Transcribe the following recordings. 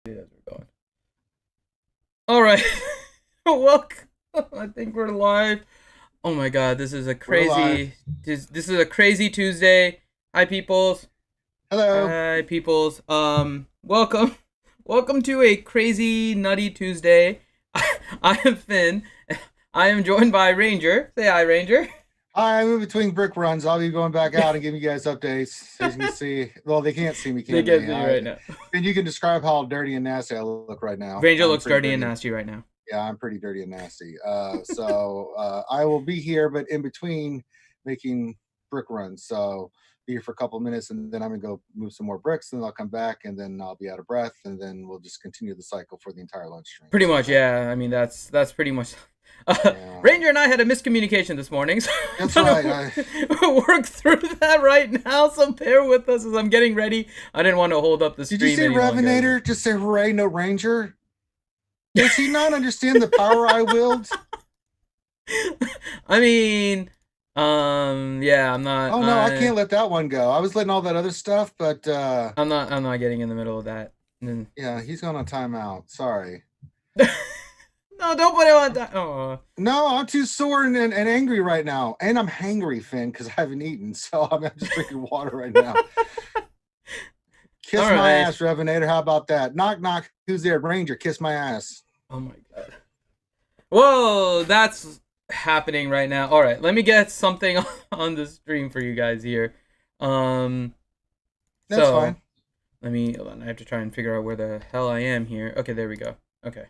As we're going. All right, welcome. I think we're live. Oh my god, this is a We're live. crazy. This is a crazy Tuesday. Hi, peoples. Hello. Hi, peoples. Welcome, welcome to a crazy nutty Tuesday. I am Finn. I am joined by Ranger. Say hi, Ranger. Hi, I'm in between brick runs. I'll be going back out and giving you guys updates. As you can see, well, they can't see me, They can get they? me right now. And you can describe how dirty and nasty I look right now. Ranger I'm looks pretty dirty and dirty. nasty right now. Yeah, I'm pretty dirty and nasty. I will be here, but in between making brick runs. So be here for a couple of minutes, and then I'm gonna go move some more bricks. And then I'll come back, and then I'll be out of breath, and then we'll just continue the cycle for the entire lunch stream. Pretty much, So yeah. I mean, that's pretty much. yeah, Ranger and I had a miscommunication this morning, so that's I'm right. gonna work through that right now. So bear with us as I'm getting ready. I didn't want to hold up the Did you stream say any longer. Revenator? Just say hooray, no Ranger. Does he not understand the power I wield? I mean, yeah, I'm not. Oh no, I can't let that one go. I was letting all that other stuff, but I'm not. I'm not getting in the middle of that. yeah, he's going on timeout. Sorry. No, don't put it on that. Oh. No, I'm too sore and angry right now. And I'm hangry, Finn, because I haven't eaten. So I'm just drinking water right now. Kiss All my right. ass, Revenator. How about that? Knock, knock. Who's there? Ranger, kiss my ass. Oh my god. Whoa, that's happening right now. All right, let me get something on the stream for you guys here. Um, That's fine. let me. Hold on, I have to try and figure out where the hell I am here. Okay, there we go. Okay.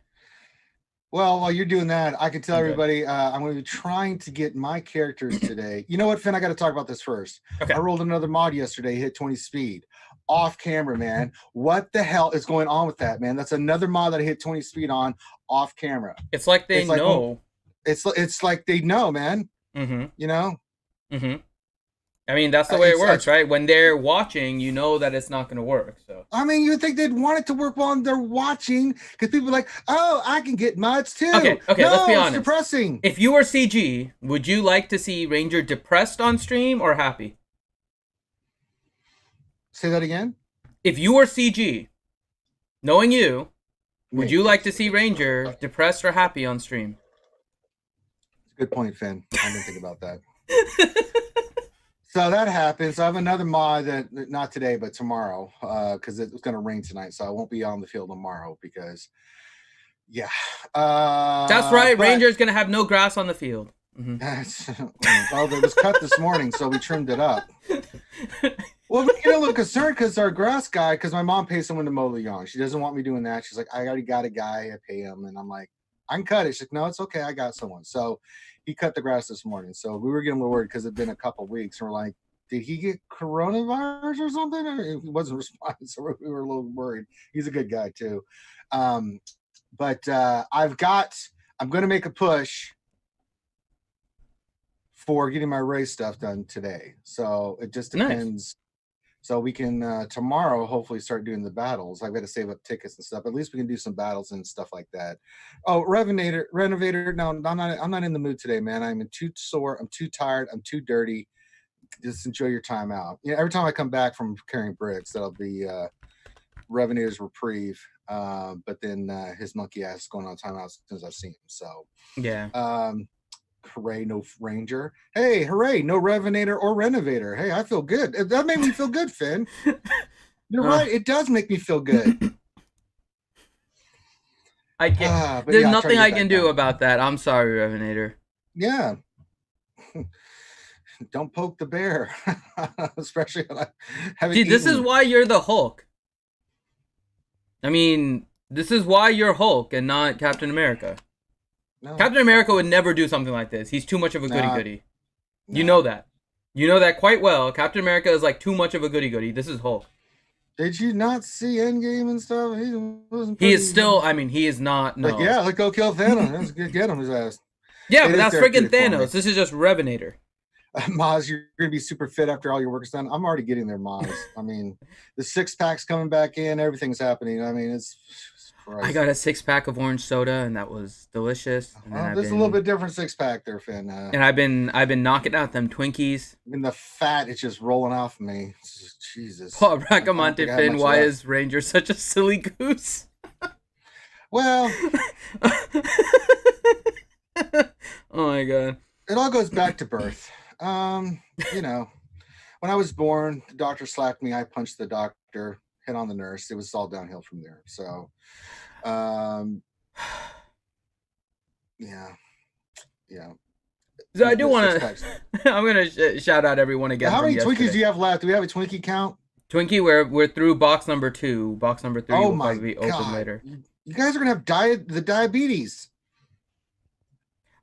Well, while you're doing that, I can tell I'm good. everybody I'm going to be trying to get my characters today. You know what, Finn? I got to talk about this first. Okay. I rolled another mod yesterday, hit 20 speed. Off camera, man. What the hell is going on with that, man? That's another mod that I hit 20 speed on off camera. It's like they It's like, know. It's like they know, man. Mm-hmm. You know? Mm-hmm. I mean, that's the way it works, right? When they're watching, you know that it's not going to work. So. I mean, you would think they'd want it to work while they're watching, because people are like, oh, I can get mods too. Okay, no, let's be honest. It's depressing. If you were CG, would you like to see Ranger depressed on stream or happy? Say that again? If you were CG, knowing you, would you like to see Ranger depressed or happy on stream? Good point, Finn. I didn't think about that. So that happens. I have another mod that not today, but tomorrow, because it's going to rain tonight, so I won't be on the field tomorrow because, yeah. That's right. Ranger's going to have no grass on the field. Mm-hmm. Well, it was cut this morning, so we trimmed it up. Well, we get a little concerned because our grass guy, because my mom pays someone to mow the lawn. She doesn't want me doing that. She's like, I already got a guy. I pay him. And I'm like, I can cut it. She's like, no, it's okay. I got someone. So he cut the grass this morning. So we were getting a little worried because it'd been a couple of weeks. And we're like, did he get coronavirus or something? He wasn't responding. So we were a little worried. He's a good guy too. But I'm going to make a push for getting my race stuff done today. So it just depends. Nice. So we can tomorrow hopefully start doing the battles. I've got to save up tickets and stuff. At least we can do some battles and stuff like that. Oh, Renovator. No, I'm not in the mood today, man. I'm too sore. I'm too tired. I'm too dirty. Just enjoy your time out. You know, every time I come back from carrying bricks, that'll be Revenator's reprieve. But then his monkey ass is going on timeout as soon as I see him. So yeah. Hooray, no Ranger. Hey, hooray, no Revenator or Renovator. Hey, I feel good. That made me feel good, Finn. You're right. It does make me feel good. I can't. There's nothing I can do about that. I'm sorry, Revenator. Yeah. Don't poke the bear. Especially when I haven't See, this is why you're the Hulk. I mean, this is why you're Hulk and not Captain America. No. Captain America would never do something like this. He's too much of a goody-goody. No. You know that. You know that quite well. Captain America is like too much of a goody-goody. This is Hulk. Did you not see Endgame and stuff? He is still, I mean, he is not, no. Like, yeah, let's go kill Thanos. Let's get him his ass. Yeah, but that's freaking Thanos. This is just Revenator. Maz, you're going to be super fit after all your work is done. I'm already getting there, Maz. I mean, the six-pack's coming back in. Everything's happening. I mean, it's... Christ. I got a 6-pack of orange soda, and that was delicious. And there's a little bit different 6-pack there, Finn. And I've been knocking out them Twinkies. I mean, the fat is just rolling off me. Jesus. Paul Bracamonte, Finn, why is Ranger such a silly goose? Well, Oh my god. it all goes back to birth. You know, when I was born, the doctor slapped me. I punched the doctor, hit on the nurse. It was all downhill from there. So, yeah. So I do want to. I'm gonna shout out everyone again. How many yesterday. Twinkies do you have left? Do we have a Twinkie count? Twinkie, we're through box number 2. Box number 3 will probably be open later. You guys are gonna have the diabetes.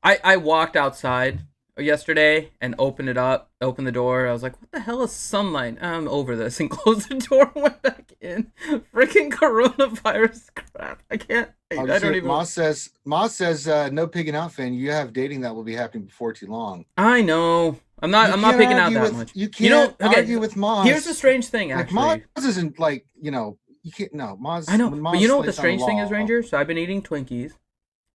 I walked outside yesterday and opened the door. I was like, what the hell is sunlight? I'm over this, and closed the door and went back in. Freaking coronavirus crap. I can't. I don't even. Moss says no pigging out, fan. You have dating that will be happening before too long. I know. I'm not picking out that much. You can't argue with Moss. Here's the strange thing, actually. Moss isn't like, you can't. No, Moss. I know, but you know what the strange thing is, Ranger? So I've been eating Twinkies.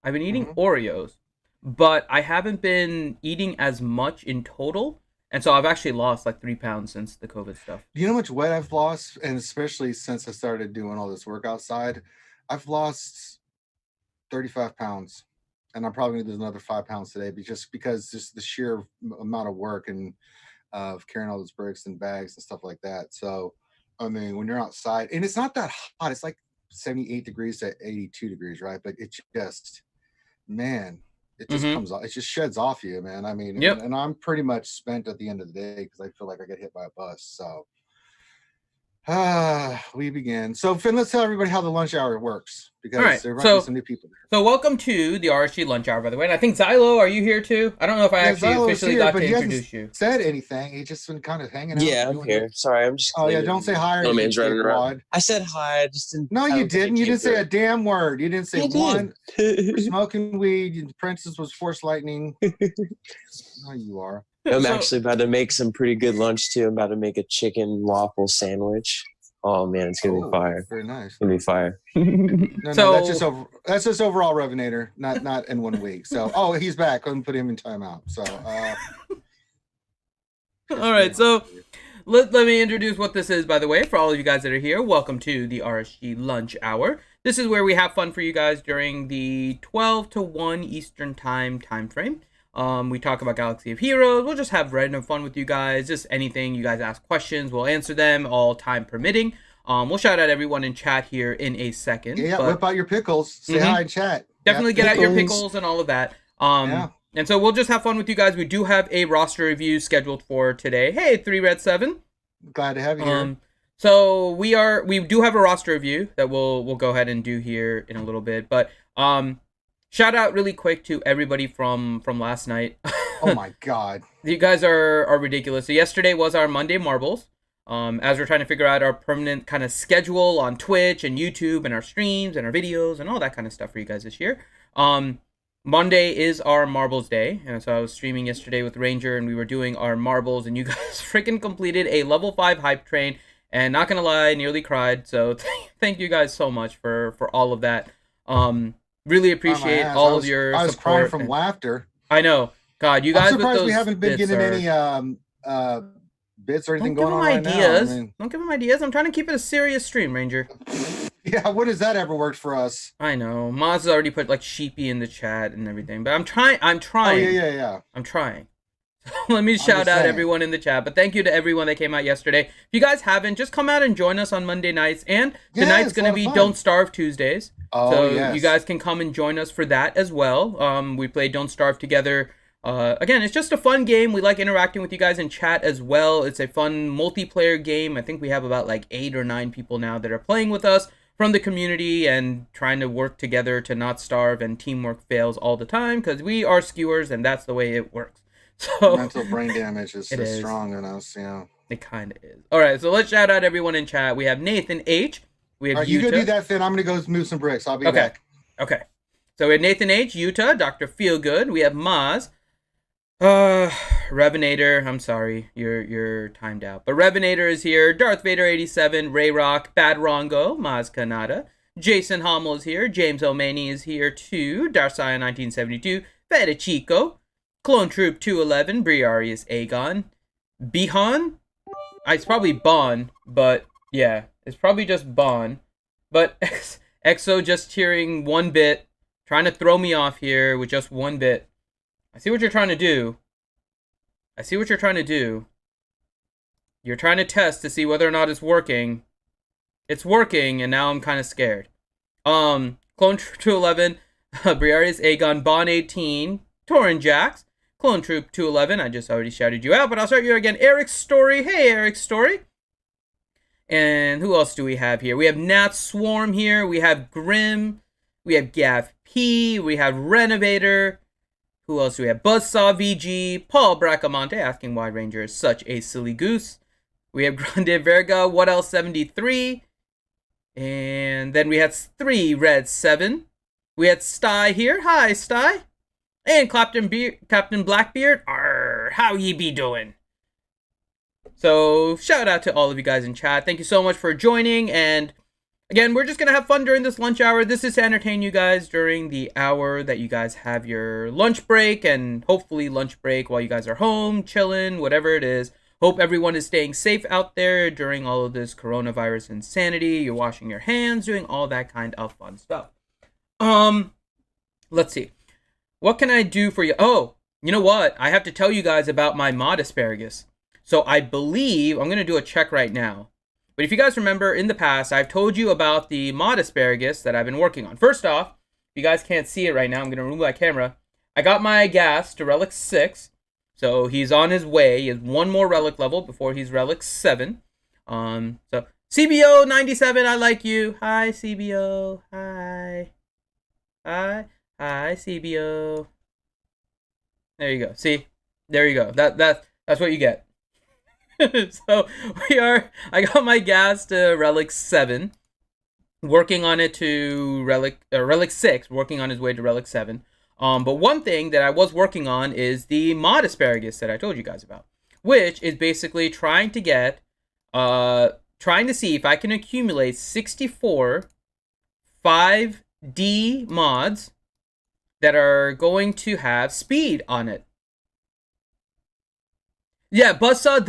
I've been eating Oreos. But I haven't been eating as much in total. And so I've actually lost like 3 pounds since the COVID stuff. Do you know how much weight I've lost? And especially since I started doing all this work outside, I've lost 35 pounds. And I'm probably going to lose another 5 pounds today, just because the sheer amount of work and of carrying all those bricks and bags and stuff like that. So, I mean, when you're outside, and it's not that hot, it's like 78 degrees to 82 degrees, right? But it just, man, it just comes off. It just sheds off you, man. I mean, and I'm pretty much spent at the end of the day because I feel like I get hit by a bus. So, we begin. So, Finn, let's tell everybody how the lunch hour works, because there might be some new people there. So, welcome to the RSG lunch hour, by the way. And I think Xylo, are you here too? I don't know if I actually officially got to introduce you. Said anything? He's just been kind of hanging out. Yeah, I'm here. Sorry, I'm just. Oh yeah, don't say hi. No man's running around. I said hi. I just didn't. No, you didn't. You didn't say a damn word. You didn't say one. You're smoking weed. The princess was force lightning. No, you are. I'm actually about to make some pretty good lunch too. I'm about to make a chicken waffle sandwich. Oh man, it's gonna be fire. Very nice. It's gonna be fire. No, that's just overall Revenator, not in 1 week. So he's back. Let me put him in timeout. So all right, so let me introduce what this is, by the way, for all of you guys that are here. Welcome to the RSG lunch hour. This is where we have fun for you guys during the 12 to 1 Eastern time frame. We talk about Galaxy of Heroes. We'll just have random fun with you guys. Just anything you guys ask questions, we'll answer them, all time permitting. We'll shout out everyone in chat here in a second. Yeah, whip out your pickles. Say hi in chat. Definitely get out your pickles and all of that. And so we'll just have fun with you guys. We do have a roster review scheduled for today. Hey, 3Red7. Glad to have you here. So we do have a roster review that we'll go ahead and do here in a little bit. But shout out really quick to everybody from last night. Oh my god. You guys are ridiculous. So yesterday was our Monday Marbles. As we're trying to figure out our permanent kind of schedule on Twitch and YouTube and our streams and our videos and all that kind of stuff for you guys this year. Monday is our Marbles Day, and so I was streaming yesterday with Ranger, and we were doing our marbles, and you guys freaking completed a level 5 hype train, and not gonna lie, nearly cried. So thank you guys so much for all of that. Really appreciate all of your support. I was crying from laughter. I know. God, you guys. I'm surprised we haven't been getting any bits or anything going on right now. Don't give them ideas. I'm trying to keep it a serious stream, Ranger. Yeah, when has that ever worked for us? I know. Maz has already put like sheepy in the chat and everything, but I'm trying. Oh, yeah. I'm trying. Let me shout out everyone in the chat, but thank you to everyone that came out yesterday. If you guys haven't, just come out and join us on Monday nights, and tonight's going to be Don't Starve Tuesdays. You guys can come and join us for that as well. We play Don't Starve together. Again, it's just a fun game. We like interacting with you guys in chat as well. It's a fun multiplayer game. I think we have about like 8 or 9 people now that are playing with us from the community and trying to work together to not starve, and teamwork fails all the time because we are skewers and that's the way it works. So mental brain damage is strong in us, yeah. It kind of is. All right, so let's shout out everyone in chat. We have Nathan H. We have you go do that, Finn. I'm going to go move some bricks. I'll be back. Okay. So we have Nathan H., Utah, Dr. Feelgood. We have Maz. Revenator, I'm sorry, you're timed out. But Revenator is here. Darth Vader 87, Ray Rock, Bad Rongo, Maz Kanata. Jason Hommel is here. James O'Mani is here too. Darcia 1972, Feta Chico, Clone Troop 211, Briarius Aegon, Bihan. It's probably Bon, but yeah, it's probably just Bon. But EXO just tiering 1 bit, trying to throw me off here with just 1 bit. I see what you're trying to do. I see what you're trying to do. You're trying to test to see whether or not it's working. It's working, and now I'm kind of scared. Clone 211, Briaris, Aegon, Bon 18, Torin Jax, Clone Troop 211. I just already shouted you out, but I'll start you again. Eric's Story. Hey, Eric's Story. And who else do we have here? We have Nat Swarm here. We have Grim. We have Gav P. We have Renovator. Who else do we have? Buzzsaw VG. Paul Bracamonte asking why Ranger is such a silly goose. We have Grande Verga. What else? 73. And then we had 3 Red 7. We had Sty here. Hi, Sty. And Captain Blackbeard. Arr, how ye be doing? So, shout out to all of you guys in chat. Thank you so much for joining. And again, we're just going to have fun during this lunch hour. This is to entertain you guys during the hour that you guys have your lunch break. And hopefully lunch break while you guys are home, chilling, whatever it is. Hope everyone is staying safe out there during all of this coronavirus insanity. You're washing your hands, doing all that kind of fun stuff. Let's see. What can I do for you? Oh, you know what? I have to tell you guys about my mod asparagus. So I believe, I'm going to do a check right now. But if you guys remember, in the past, I've told you about the mod asparagus that I've been working on. First off, if you guys can't see it right now, I'm going to remove my camera. I got my gas to Relic 6. So he's on his way. He has 1 more Relic level before he's Relic 7. So CBO 97, I like you. Hi, CBO. Hi. Hi. Hi, CBO. There you go. See? There you go. That's what you get. So I got my gas to Relic 7, working on it to Relic 6, working on his way to Relic 7. But one thing that I was working on is the mod asparagus that I told you guys about, which is basically trying to see if I can accumulate 64 5D mods that are going to have speed on it. Yeah, Buzzsaw,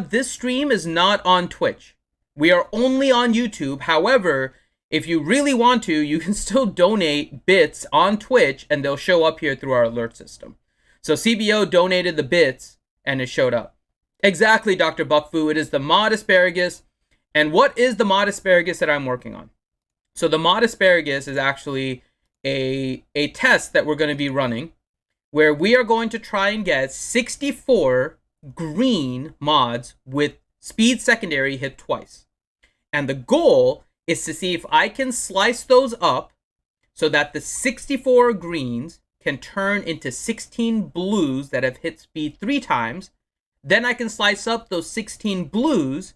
this stream is not on Twitch. We are only on YouTube. However, if you really want to, you can still donate bits on Twitch, and they'll show up here through our alert system. So CBO donated the bits, and it showed up. Exactly, Dr. Buckfu. It is the mod asparagus. And what is the mod asparagus that I'm working on? So the mod asparagus is actually a test that we're going to be running, where we are going to try and get 64 green mods with speed secondary hit twice. And the goal is to see if I can slice those up so that the 64 greens can turn into 16 blues that have hit speed 3 times. Then I can slice up those 16 blues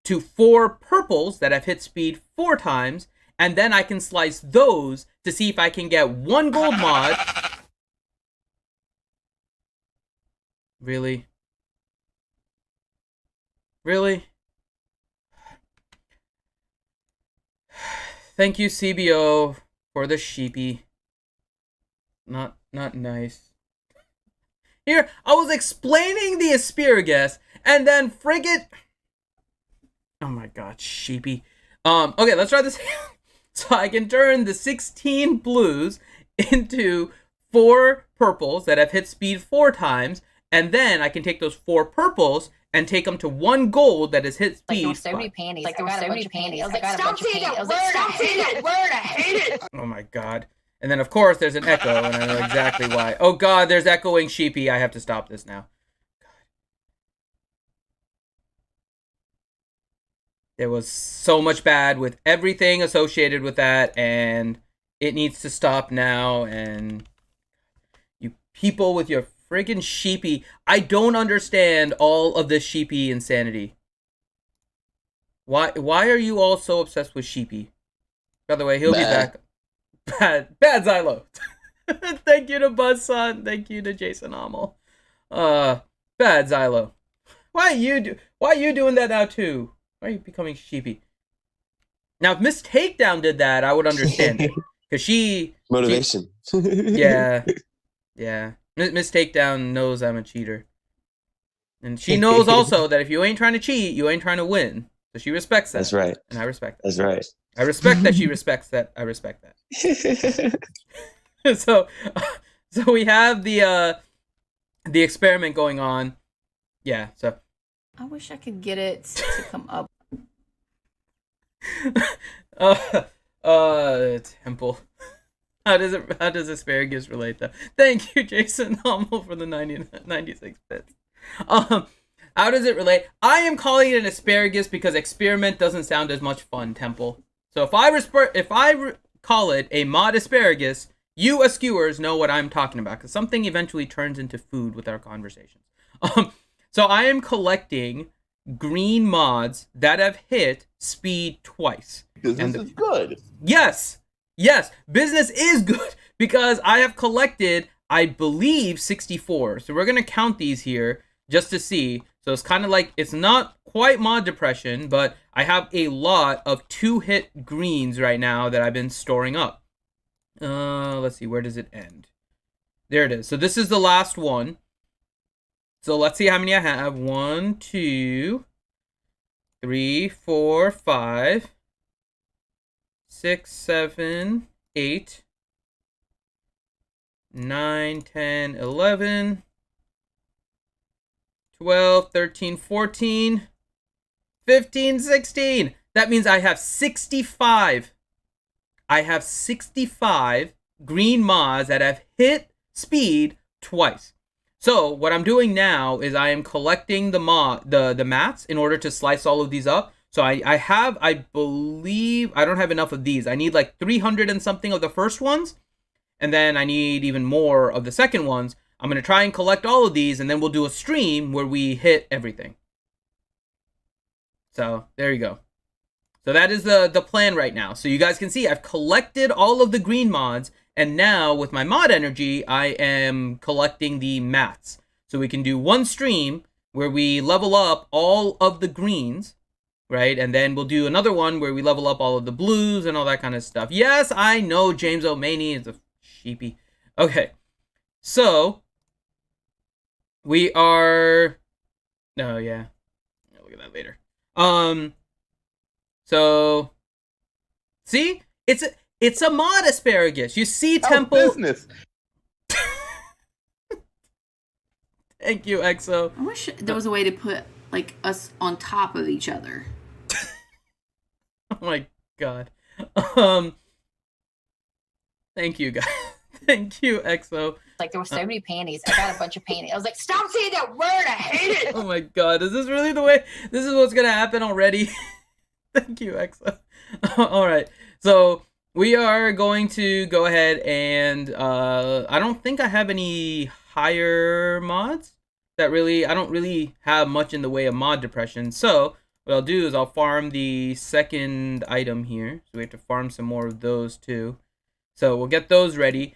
to 4 purples that have hit speed 4 times. And then I can slice those to see if I can get 1 gold mod. Really? Really? Thank you, CBO, for the sheepy. Not nice. Here, I was explaining the asparagus, and then frigate. Oh my god, sheepy. Okay, let's try this. So I can turn the 16 blues into 4 purples that have hit speed 4 times, and then I can take those 4 purples and take them to 1 gold that has hit speed. Like there were so many panties. Like there were so many panties. I was like, stop saying that word. Stop saying that word. I hate it. Oh my god. And then of course there's an echo, and I know exactly why. Oh god, there's echoing sheepy. I have to stop this now. God. There was so much bad with everything associated with that, and it needs to stop now. And you people with your friggin' sheepy. I don't understand all of this sheepy insanity. Why are you all so obsessed with sheepy? By the way, he'll be back. Bad Xylo. Thank you to Buzzsaw. Thank you to Jason Hummel. Bad Xylo. Why are you doing that now too? Why are you becoming sheepy? Now, if Miss Takedown did that, I would understand it. Because she... Motivation. Yeah. Miss Takedown knows I'm a cheater. And she knows also that if you ain't trying to cheat, you ain't trying to win. So she respects that. That's right. And I respect that. That's right. I respect that she respects that. I respect that. So we have the experiment going on. Yeah. So I wish I could get it to come up. Temple. How does asparagus relate though? Thank you, Jason Hummel, for the 96 bits. How does it relate? I am calling it an asparagus because experiment doesn't sound as much fun, Temple. So if I call it a mod asparagus, you as skewers know what I'm talking about, because something eventually turns into food with our conversations. So I am collecting green mods that have hit speed twice. Business is good. Yes, business is good because I have collected, I believe, 64. So we're gonna count these here just to see. So it's kind of like, it's not quite mod depression, but I have a lot of 2-hit greens right now that I've been storing up. Let's see, where does it end? There it is. So this is the last one. So let's see how many I have. 1, 2, 3, 4, 5, 6, 7, 8, 9, 10, 11, 12, 13, 14, 15, 16. That means I have 65. I have 65 green mods that have hit speed twice. So what I'm doing now is I am collecting the mats in order to slice all of these up. So I believe I don't have enough of these. I need like 300 and something of the first ones, and then I need even more of the second ones. I'm going to try and collect all of these, and then we'll do a stream where we hit everything. So there you go. So that is the plan right now. So you guys can see I've collected all of the green mods, and now with my mod energy, I am collecting the mats. So we can do one stream where we level up all of the greens, right? And then we'll do another one where we level up all of the blues and all that kind of stuff. Yes, I know James O'Maney is a sheepy. Okay, so we are... Oh, yeah. I'll look at that later. So, see? It's a mod asparagus. You see, Temple... business. Thank you, EXO. I wish there was a way to put, like, us on top of each other. Oh my god. Thank you, guys. Thank you, EXO. Like, there were so many panties. I got a bunch of panties. I was like, Stop saying that word. I hate it. Oh my god, is this really the way? This is what's gonna happen already? Thank you, EXO. Alright, so we are going to go ahead and I don't think I have any higher mods that really, I don't really have much in the way of mod depression. So what I'll do is I'll farm the second item here. So we have to farm some more of those too. So we'll get those ready.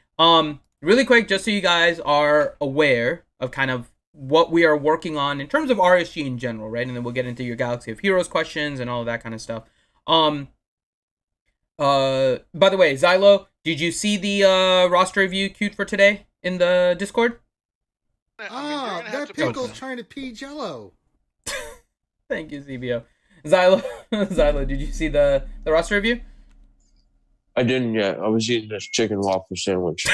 Really quick, just so you guys are aware of kind of what we are working on in terms of RSG in general, right? And then we'll get into your Galaxy of Heroes questions and all of that kind of stuff. By the way, Xylo, did you see the roster review queued for today in the Discord? Oh, that pickle's trying to pee Jello. Thank you, CBO. Xylo, did you see the roster review? I didn't yet. I was eating this chicken waffle sandwich.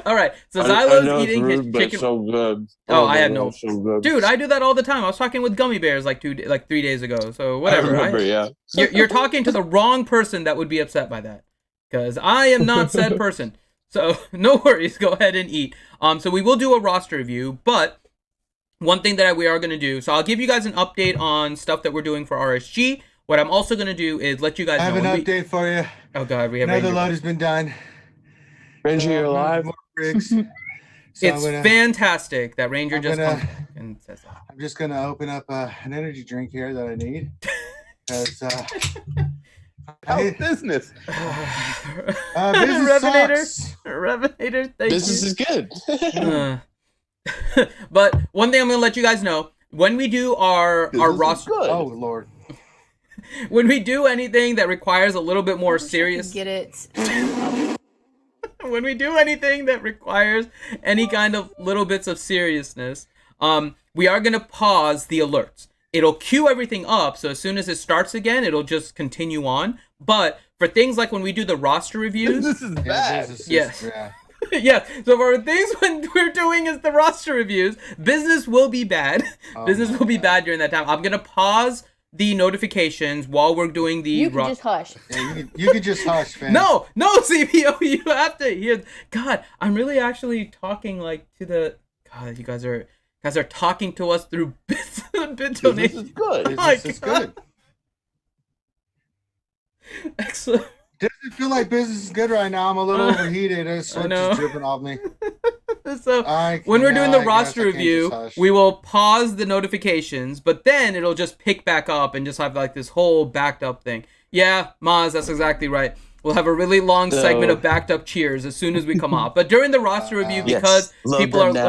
All right, so I Xylo's know eating it's rude, his but chicken. it's so good. Oh, I have no. So good. Dude, I do that all the time. I was talking with Gummy Bears like 3 days ago. So whatever. I remember, yeah. You're talking to the wrong person that would be upset by that, because I am not said person. So no worries. Go ahead and eat. So we will do a roster review, but one thing that we are going to do. So I'll give you guys an update on stuff that we're doing for RSG. What I'm also going to do is let you guys know. I have an update for you. Oh God, we have another Ranger. load has been done. Ranger, you're alive. More rigs. So It's fantastic that Ranger just comes and says that. I'm just gonna open up an energy drink here that I need. Business. Business Revenator, sucks. Revenator, thank Business is good. But one thing I'm gonna let you guys know, when we do our roster, Oh Lord. when we do anything that requires a little bit more serious, get it. when we do anything that requires any kind of little bits of seriousness, we are gonna pause the alerts. it'll queue everything up, so as soon as it starts again, it'll just continue on. But for things like when we do the roster reviews, This is bad. yes. Yeah. Yeah, so for things when we're doing is the roster reviews, business will be bad. Business will be bad during that time. I'm gonna pause the notifications while we're doing the. You can just hush. Yeah, you could just hush, fam. No, CPO, you have to hear. God, I'm really actually talking like to the. God, you guys are talking to us through bit This donation. is good. Business is good. Excellent. Doesn't feel like business is good right now. I'm a little overheated. Sweat know. just dripping off me. So when we're doing the roster I can't review, just hush. we will pause the notifications, but then it'll just pick back up and just have like this whole backed up thing. Yeah, Maz, that's exactly right. We'll have a really long segment of backed up cheers as soon as we come off. But during the roster review, because Yes, load people them are now.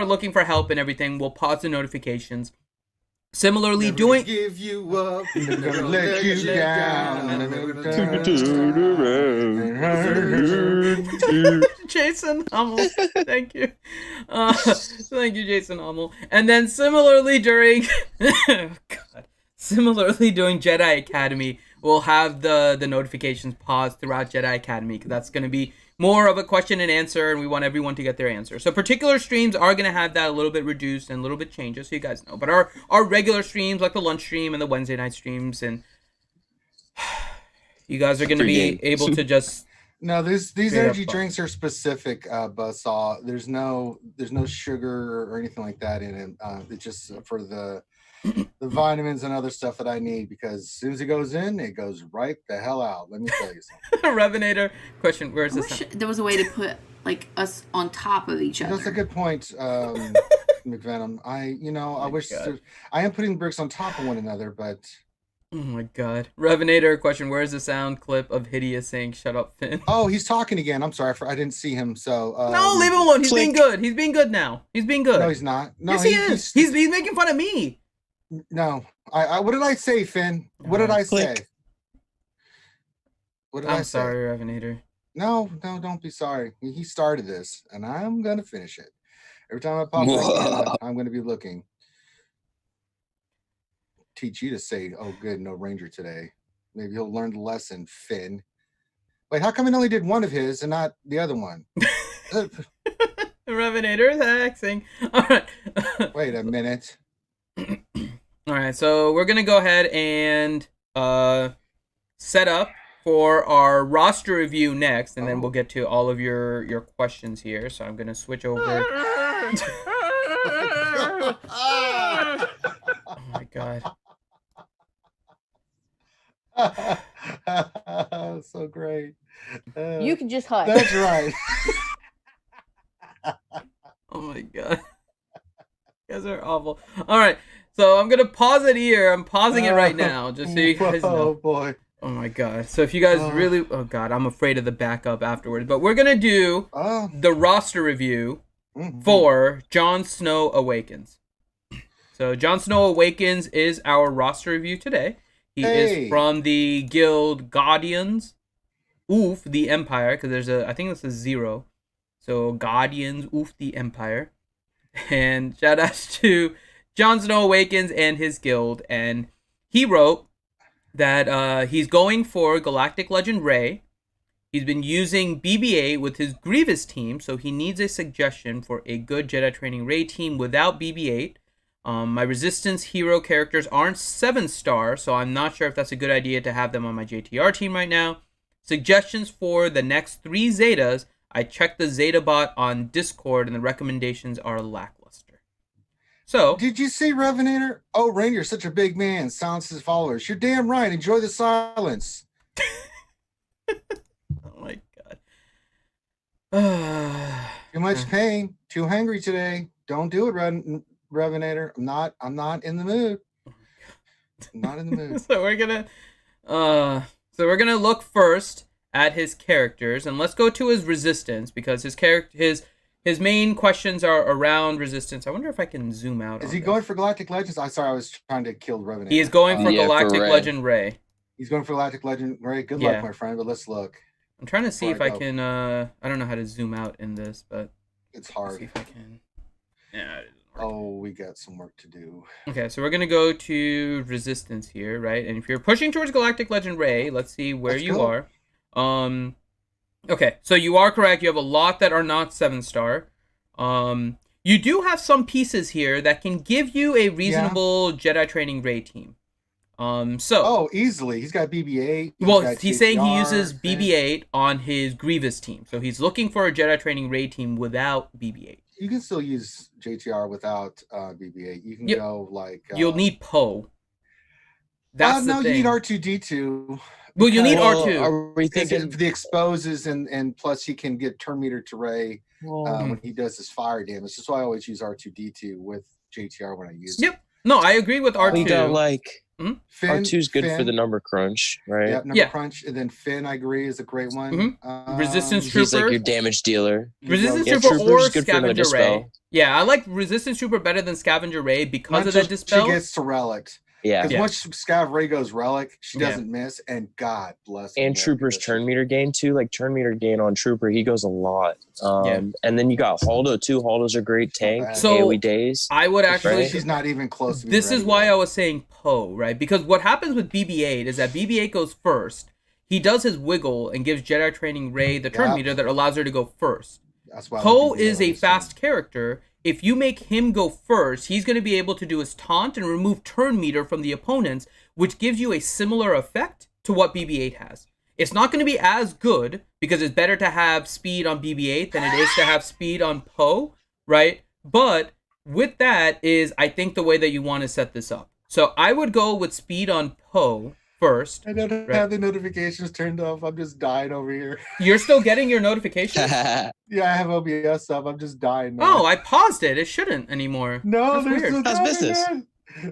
looking for help and everything, we'll pause the notifications. Similarly, Never doing give you up. Never let you down. Jason Hummel, thank you. Thank you, Jason Hummel. And then similarly during Jedi Academy, we'll have the notifications paused throughout Jedi Academy, because that's going to be more of a question and answer, and we want everyone to get their answer. So particular streams are going to have that a little bit reduced and a little bit changes, so you guys know. But our regular streams, like the lunch stream and the Wednesday night streams, and you guys are going to be able to just... No, these Straight energy up. drinks are specific, Buzzsaw. There's no sugar or anything like that in it. It's just for the vitamins and other stuff that I need, because as soon as it goes in, it goes right the hell out. Let me tell you something. Revenator question, where's I this? wish there was a way to put like us on top of each other. That's a good point, McVenom. I wish God. I am putting bricks on top of one another, but Oh my god. Revenator question, where's the sound clip of Hideous saying shut up, Finn? oh, he's talking again. I'm sorry, I didn't see him. So No, leave him alone. He's being click. good. He's being good now. He's being good. No, he's not. No, yes, he is. He's making fun of me. No, I what did I say, Finn? What did I say? Click. What did I I'm say? sorry, Revenator. No, don't be sorry. He started this, and I'm gonna finish it. Every time I pop back in, I'm gonna be looking. Teach you to say, "Oh, good, no Ranger today." Maybe he'll learn the lesson, Finn. Wait, how come it only did one of his and not the other one? Revenator is hexing. All right. Wait a minute. All right, so we're gonna go ahead and set up for our roster review next, and then we'll get to all of your questions here. So I'm gonna switch over. Oh my god. So great. You can just hush. That's right. Oh my god. You guys are awful. All right, so I'm gonna pause it here. I'm pausing it right now, just so you guys know. Oh boy. Oh my god. So if you guys really... Oh god, I'm afraid of the backup afterwards. But we're gonna do the roster review for Jon Snow Awakens. So Jon Snow Awakens is our roster review today. He is from the guild Guardians. Oof, the Empire, because there's I think that's a 0. So Guardians, oof, the Empire. And shout out to Jon Snow Awakens and his guild. And he wrote that he's going for Galactic Legend Rey. He's been using BB-8 with his Grievous team, so he needs a suggestion for a good Jedi Training Rey team without BB-8. My Resistance hero characters aren't 7-star, so I'm not sure if that's a good idea to have them on my JTR team right now. Suggestions for the next 3 Zetas. I checked the Zeta bot on Discord, and the recommendations are lackluster. So, did you see Revenator? Oh, Ranger's such a big man. Silence his followers. You're damn right. Enjoy the silence. oh my god. Too much pain. Too hungry today. Don't do it, Revenator. I'm not in the mood. I'm not in the mood. So we're gonna look first at his characters, and let's go to his resistance, because his main questions are around resistance. I wonder if I can zoom out. Is he going for Galactic Legends? I'm sorry, I was trying to kill Revenator. He is going for Galactic for Legend Rey. He's going for Galactic Legend Rey. Good luck, my friend. But let's look. I'm trying to see if I go. can. I don't know how to zoom out in this, but It's let's hard. see if I can. Yeah, it isn't Oh, we got some work to do. Okay, so we're gonna go to resistance here, right? And if you're pushing towards Galactic Legend Ray, let's see where you are. Okay, so you are correct. You have a lot that are not 7-star. You do have some pieces here that can give you a reasonable Jedi training Ray team. Oh, easily. He's got BB-8. Well, he's saying he uses BB-8 on his Grievous team, so he's looking for a Jedi training Ray team without BB-8. You can still use JTR without BB-8. You can go like. You'll need Poe. That's the thing. You need R2D2. Well, you need R2. Are we thinking the exposes and plus he can get turn meter to Ray when he does his fire damage. That's why I always use R2D2 with JTR when I use it. No, I agree with R2. We got like Finn, R2's good for the number crunch, right? Yeah, number crunch. And then Finn, I agree, is a great one. Resistance Trooper. He's like your damage dealer. Resistance Trooper or Scavenger Ray. Yeah, I like Resistance Trooper better than Scavenger Ray because of that Dispel. She gets to Relic. Yeah. Because once Scav Ray goes Relic, she doesn't miss, and God bless. And Trooper's turn meter gain too. Like turn meter gain on Trooper, he goes a lot. And then you got Haldo too. Haldo's a great tank. So AoE days. I would actually. She's not even close to. This is why I was saying Poe, right? Because what happens with BB-8 is that BB-8 goes first. He does his wiggle and gives Jedi Training Ray the turn meter that allows her to go first. That's why Poe is a fast character. If you make him go first, he's going to be able to do his taunt and remove turn meter from the opponents, which gives you a similar effect to what BB-8 has. It's not going to be as good because it's better to have speed on BB-8 than it is to have speed on Poe, right? But with that is, I think, the way that you want to set this up. So I would go with speed on Poe first. I don't have the notifications turned off. I'm just dying over here. You're still getting your notifications? Yeah, I have OBS up. I'm just dying. Man. Oh, I paused it. It shouldn't anymore. No, that's weird. How's business?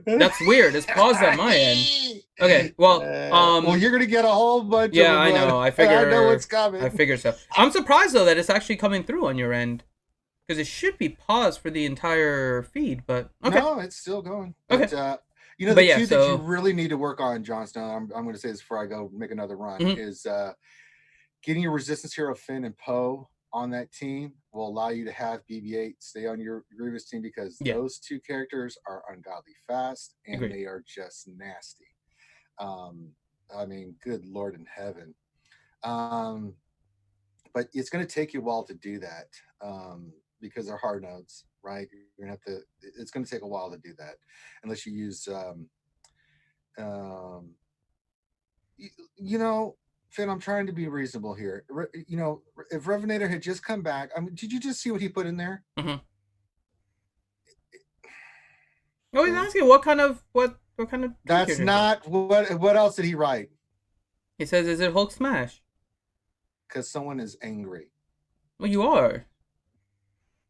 That's weird. It's paused at my end. Okay, well, well, you're gonna get a whole bunch. Yeah, of them, I know. I figure. I know what's coming. I figure so. I'm surprised though that it's actually coming through on your end, because it should be paused for the entire feed. But okay. No, it's still going. Okay. But, you know, the two that you really need to work on, Jon Snow, I'm going to say this before I go make another run, is getting your Resistance Hero Finn and Poe on that team will allow you to have BB-8 stay on your Grievous team, because those two characters are ungodly fast and they are just nasty. I mean, good Lord in heaven. But it's going to take you a while to do that because they're hard nodes. Right, you're gonna have to. It's gonna take a while to do that, unless you use, you know, Finn. I'm trying to be reasonable here. You know, if Revenator had just come back, I mean, did you just see what he put in there? Oh, he's asking what kind of. That's not what. What else did he write? He says, "Is it Hulk smash?" Because someone is angry. Well, you are.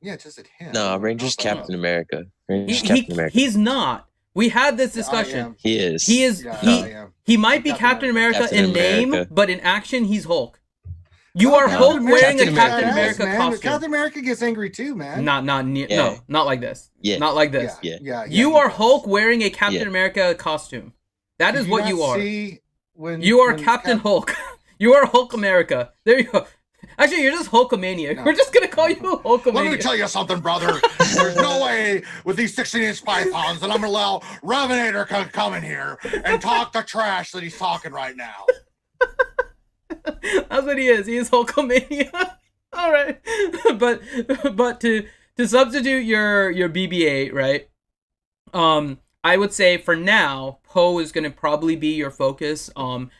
Yeah, just at him. No, Ranger's Captain America. He's not. We had this discussion. He is. He is. He might be Captain America in name, but in action, he's Hulk. You are Hulk wearing a Captain America costume. Captain America gets angry too, man. No, not like this. Yeah. Not like this. Yeah. You are Hulk wearing a Captain America costume. That is what you are. You are Captain Hulk. You are Hulk America. There you go. Actually, you're just Hulkamania. No. We're just going to call you Hulkamania. Let me tell you something, brother. There's no way with these 16-inch pythons that I'm going to allow Revenator to come in here and talk the trash that he's talking right now. That's what he is. He is Hulkamania. All right. But to substitute your BB-8, right? I would say for now, Poe is going to probably be your focus.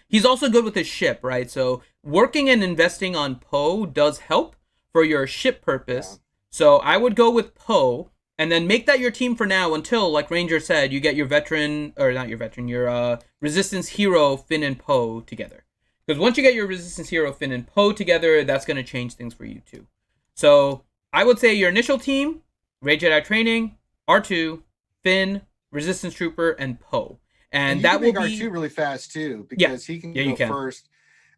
He's also good with his ship, right? So working and investing on Poe does help for your ship purpose. So I would go with Poe and then make that your team for now until, like Ranger said, you get your your Resistance Hero Finn and Poe together. Because once you get your Resistance Hero Finn and Poe together, that's going to change things for you too. So I would say your initial team, Ray Jedi Training, R2, Finn, Resistance Trooper, and Poe. And that will be R2 really fast too, because he can go first,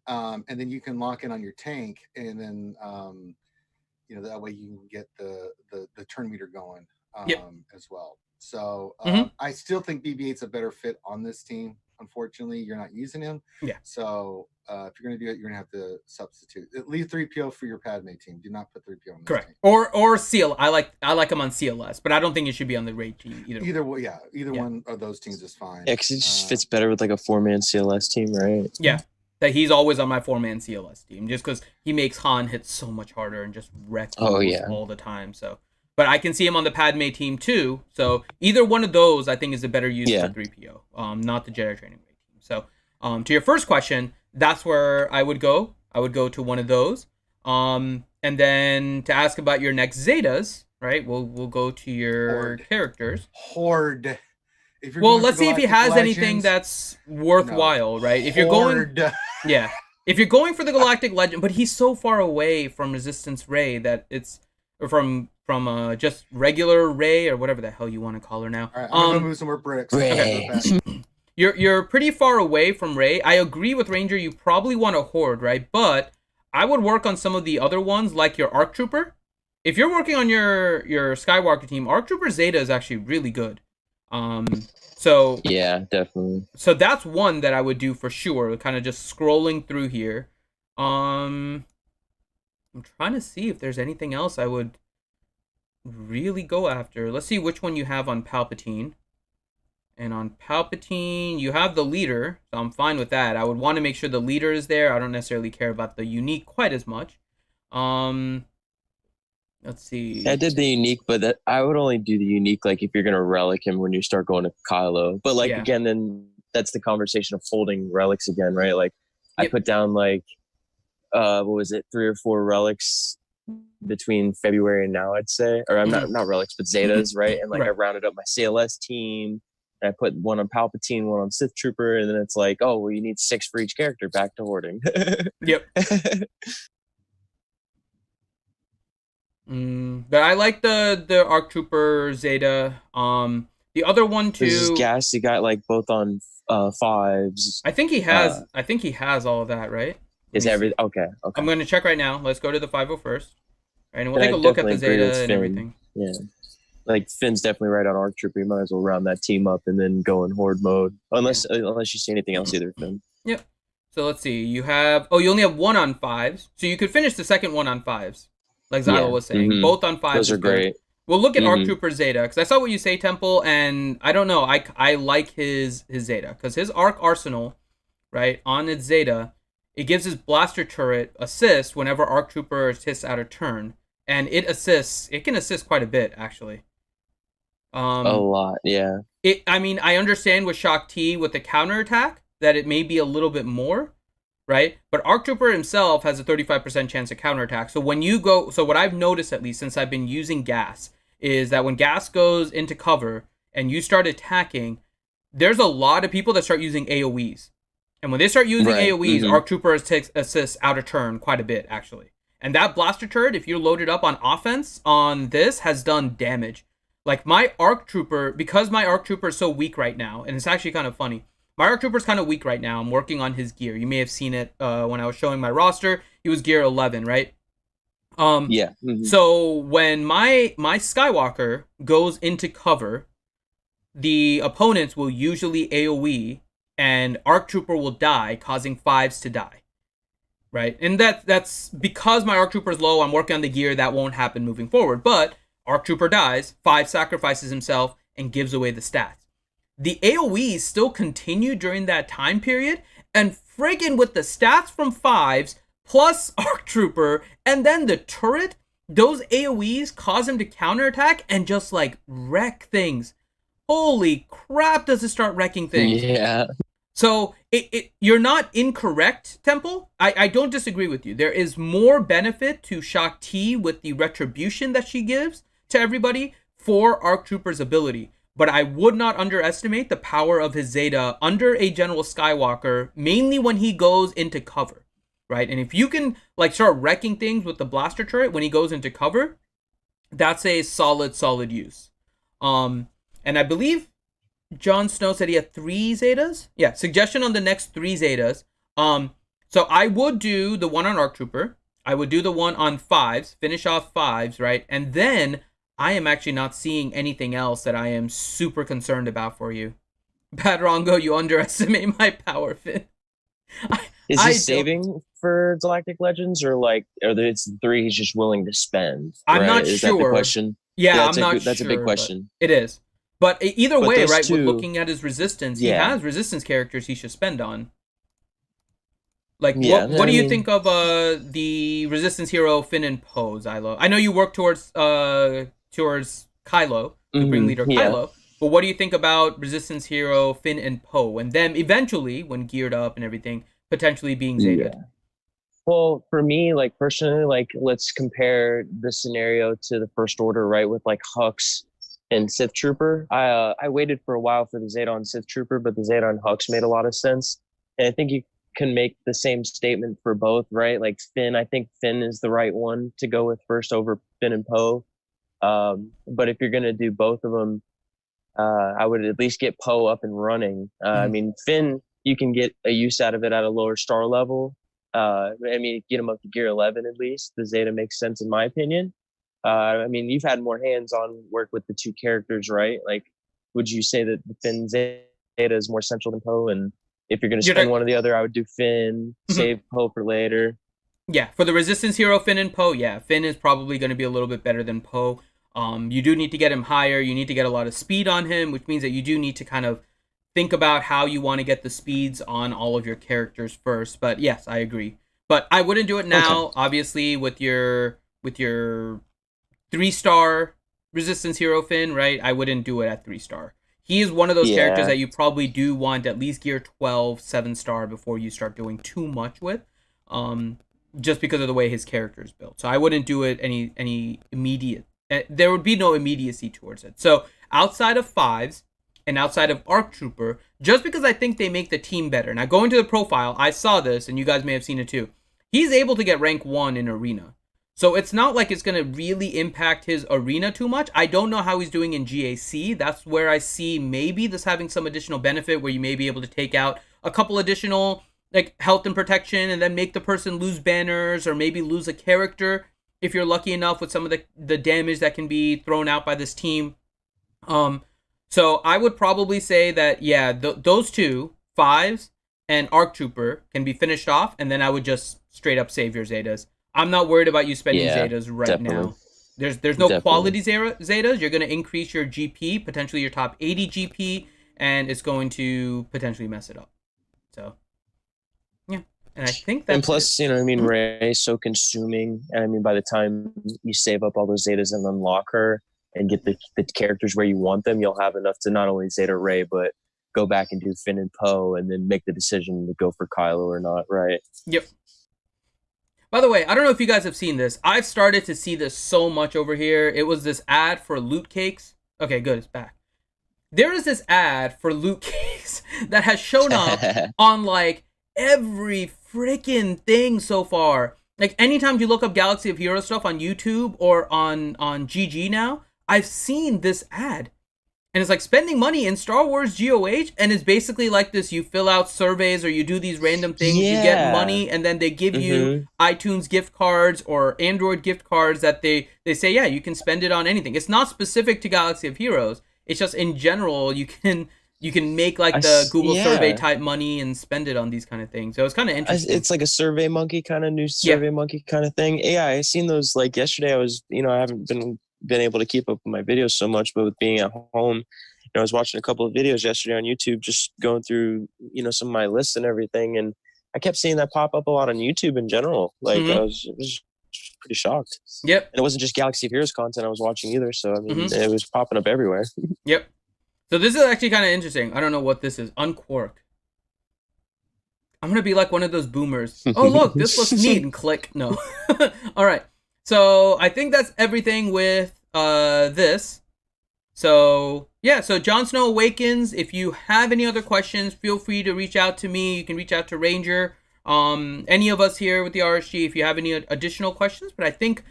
and then you can lock in on your tank, and then you know, that way you can get the turn meter going as well. So I still think BB-8's a better fit on this team. unfortunately, you're not using him. Yeah. So if you're going to do it, you're going to have to substitute. Leave 3PO for your Padme team. Do not put 3PO on this Correct. team. Or CL. I like him on CLS, but I don't think it should be on the Rey team either. Either one of those teams is fine. Yeah, because it just fits better with like a 4-man CLS team, right? Yeah. That he's always on my 4-man CLS team, just because he makes Han hit so much harder and just wreck all the time. So, but I can see him on the Padme team too. So either one of those, I think, is a better use for 3PO, not the Jedi Training Rey team. So, to your first question, that's where I would go. I would go to one of those. And then to ask about your next Zetas, right? We'll go to your characters. Horde. Well, let's see if he has anything that's worthwhile, right? If you're going, if you're going for the Galactic Legend, but he's so far away from Resistance Rey that it's from just regular Rey or whatever the hell you want to call her now. All right, I'm gonna move some more bricks. Rey. Okay. You're pretty far away from Rey. I agree with Ranger. You probably want a Horde, right? But I would work on some of the other ones, like your ARC Trooper. If you're working on your Skywalker team, ARC Trooper Zeta is actually really good. So yeah, definitely. So that's one that I would do for sure. Kind of just scrolling through here. I'm trying to see if there's anything else I would really go after. Let's see which one you have on Palpatine. And on Palpatine, you have the leader, so I'm fine with that. I would want to make sure the leader is there. I don't necessarily care about the unique quite as much. Let's see. I did the unique, but I would only do the unique like if you're gonna relic him when you start going to Kylo. But like again, then that's the conversation of folding relics again, right? Like I put down like what was it, 3 or 4 relics between February and now, I'd say, or I'm not relics, but Zetas, right? And like I rounded up my CLS team. And I put one on Palpatine, one on Sith Trooper, and then it's like, oh, well, you need 6 for each character. Back to hoarding. Yep. But I like the ARC Trooper Zeta. The other one too. This is gas. You got like both on 5s. I think he has. I think he has all of that, right? Is everything okay? Okay. I'm going to check right now. Let's go to the 501st. Right, and we'll take a look at the Zeta and everything. Yeah. Like Finn's definitely right on ARC Trooper. You might as well round that team up and then go in Horde mode, unless you see anything else either, Finn. Yep. So let's see. You have you only have 1 on 5s, so you could finish the second one on 5s, like Zylo was saying. Both on 5s. Those are great. We'll look at ARC Trooper Zeta because I saw what you say, Temple, and I don't know. I like his Zeta because his ARC arsenal, right, on its Zeta, it gives his blaster turret assist whenever ARC Trooper assists out of turn, and it assists. It can assist quite a bit actually. A lot, yeah. I mean, I understand with Shock T with the counterattack that it may be a little bit more, right? But ARC Trooper himself has a 35% chance of counterattack. So when you go, so what I've noticed at least since I've been using gas is that when gas goes into cover and you start attacking, there's a lot of people that start using AoEs. And when they start using AoEs, ARC Trooper assists out of turn quite a bit actually. And that blaster turret, if you load it up on offense on this, has done damage. Like my ARC Trooper, because my ARC Trooper is so weak right now, and it's actually kind of funny. My ARC Trooper is kind of weak right now. I'm working on his gear. You may have seen it when I was showing my roster. He was gear 11, right? So when my Skywalker goes into cover, the opponents will usually AoE, and ARC Trooper will die, causing 5s to die. Right? And that's because my ARC Trooper is low, I'm working on the gear. That won't happen moving forward. But ARC Trooper dies, 5 sacrifices himself, and gives away the stats. The AoEs still continue during that time period, and friggin' with the stats from 5s, plus ARC Trooper, and then the turret, those AoEs cause him to counterattack and just, like, wreck things. Holy crap, does it start wrecking things. Yeah. So, you're not incorrect, Temple. I don't disagree with you. There is more benefit to Shock T with the retribution that she gives to everybody for ARC Trooper's ability. But I would not underestimate the power of his Zeta under a General Skywalker, mainly when he goes into cover, right? And if you can like start wrecking things with the blaster turret when he goes into cover, that's a solid use. And I believe Jon Snow said he had 3 Zetas. Yeah, suggestion on the next 3 Zetas. So I would do the one on ARC Trooper. I would do the one on 5s, finish off 5s, right? And then I am actually not seeing anything else that I am super concerned about for you. Bad Rongo, you underestimate my power, Finn. Is he saving for Galactic Legends, or like, are there it's 3 he's just willing to spend? I'm not Is sure. that the question? Yeah, I'm not sure. That's a big question. It is. But either way, right, two, with looking at his resistance, he has resistance characters he should spend on. Like, what do you think of the resistance hero Finn and Poe, Xylo? I know you work towards Kylo, Supreme Leader Kylo, but what do you think about resistance hero Finn and Poe, and them eventually, when geared up and everything, potentially being Zeta? Yeah. Well, for me, like personally, like let's compare the scenario to the First Order, right? With like Hux and Sith Trooper. I waited for a while for the Zeta on Sith Trooper, but the Zeta on Hux made a lot of sense, and I think you can make the same statement for both, right? Like Finn, I think Finn is the right one to go with first over Finn and Poe. But if you're gonna do both of them, I would at least get Poe up and running. I mean, Finn, you can get a use out of it at a lower star level. I mean, get him up to gear 11 at least. The Zeta makes sense in my opinion. I mean, you've had more hands-on work with the 2 characters, right? Like, would you say that the Finn Zeta is more central than Poe? And if you're going to spend one or the other, I would do Finn, save Poe for later. Yeah, for the resistance hero, Finn and Poe, yeah, Finn is probably going to be a little bit better than Poe. You do need to get him higher. You need to get a lot of speed on him, which means that you do need to kind of think about how you want to get the speeds on all of your characters first. But yes, I agree. But I wouldn't do it now, obviously, with your 3-star resistance hero Finn, right? I wouldn't do it at 3-star. He is one of those characters that you probably do want at least gear 12, 7-star before you start doing too much with, just because of the way his character is built. So I wouldn't do it any immediate. There would be no immediacy towards it. So outside of 5s and outside of ARC Trooper, just because I think they make the team better. Now, going to the profile, I saw this, and you guys may have seen it too. He's able to get rank 1 in Arena. So it's not like it's going to really impact his arena too much. I don't know how he's doing in GAC. That's where I see maybe this having some additional benefit, where you may be able to take out a couple additional like health and protection and then make the person lose banners or maybe lose a character if you're lucky enough with some of the damage that can be thrown out by this team. So I would probably say that, yeah, those 2, 5s and ARC Trooper, can be finished off, and then I would just straight up save your Zetas. I'm not worried about you spending Zetas right now. There's no quality Zetas. You're going to increase your GP, potentially your top 80 GP, and it's going to potentially mess it up. So, yeah. And I think that's And plus, you know, I mean, Rey is so consuming. And I mean, by the time you save up all those Zetas and unlock her and get the characters where you want them, you'll have enough to not only Zeta Rey, but go back and do Finn and Poe and then make the decision to go for Kylo or not, right? Yep. By the way, I don't know if you guys have seen this. I've started to see this so much over here. It was this ad for loot cakes. Okay, good. It's back. There is this ad for loot cakes that has shown up on, like, every freaking thing so far. Like, anytime you look up Galaxy of Heroes stuff on YouTube or on GG now, I've seen this ad. And it's like spending money in Star Wars GOH, and it's basically like this: you fill out surveys or you do these random things, you get money, and then they give you iTunes gift cards or Android gift cards that they say, yeah, you can spend it on anything. It's not specific to Galaxy of Heroes. It's just in general, you can make like the Google survey type money and spend it on these kind of things. So it's kind of interesting. It's like a Survey Monkey kind of new Survey Monkey kind of thing. Yeah, I seen those like yesterday. I was, you know, I haven't been able to keep up with my videos so much, but with being at home, you know, I was watching a couple of videos yesterday on YouTube, just going through, you know, some of my lists and everything, and I kept seeing that pop up a lot on YouTube in general. Like I was pretty shocked. Yep. And it wasn't just Galaxy of Heroes content I was watching either, so I mean, it was popping up everywhere. Yep. So this is actually kind of interesting. I don't know what this is. Unquark. I'm gonna be like one of those boomers. Oh look, this looks neat, and click. No. All right. So I think that's everything with this. So yeah, so Jon Snow Awakens. If you have any other questions, feel free to reach out to me. You can reach out to Ranger, any of us here with the RSG if you have any additional questions. But I think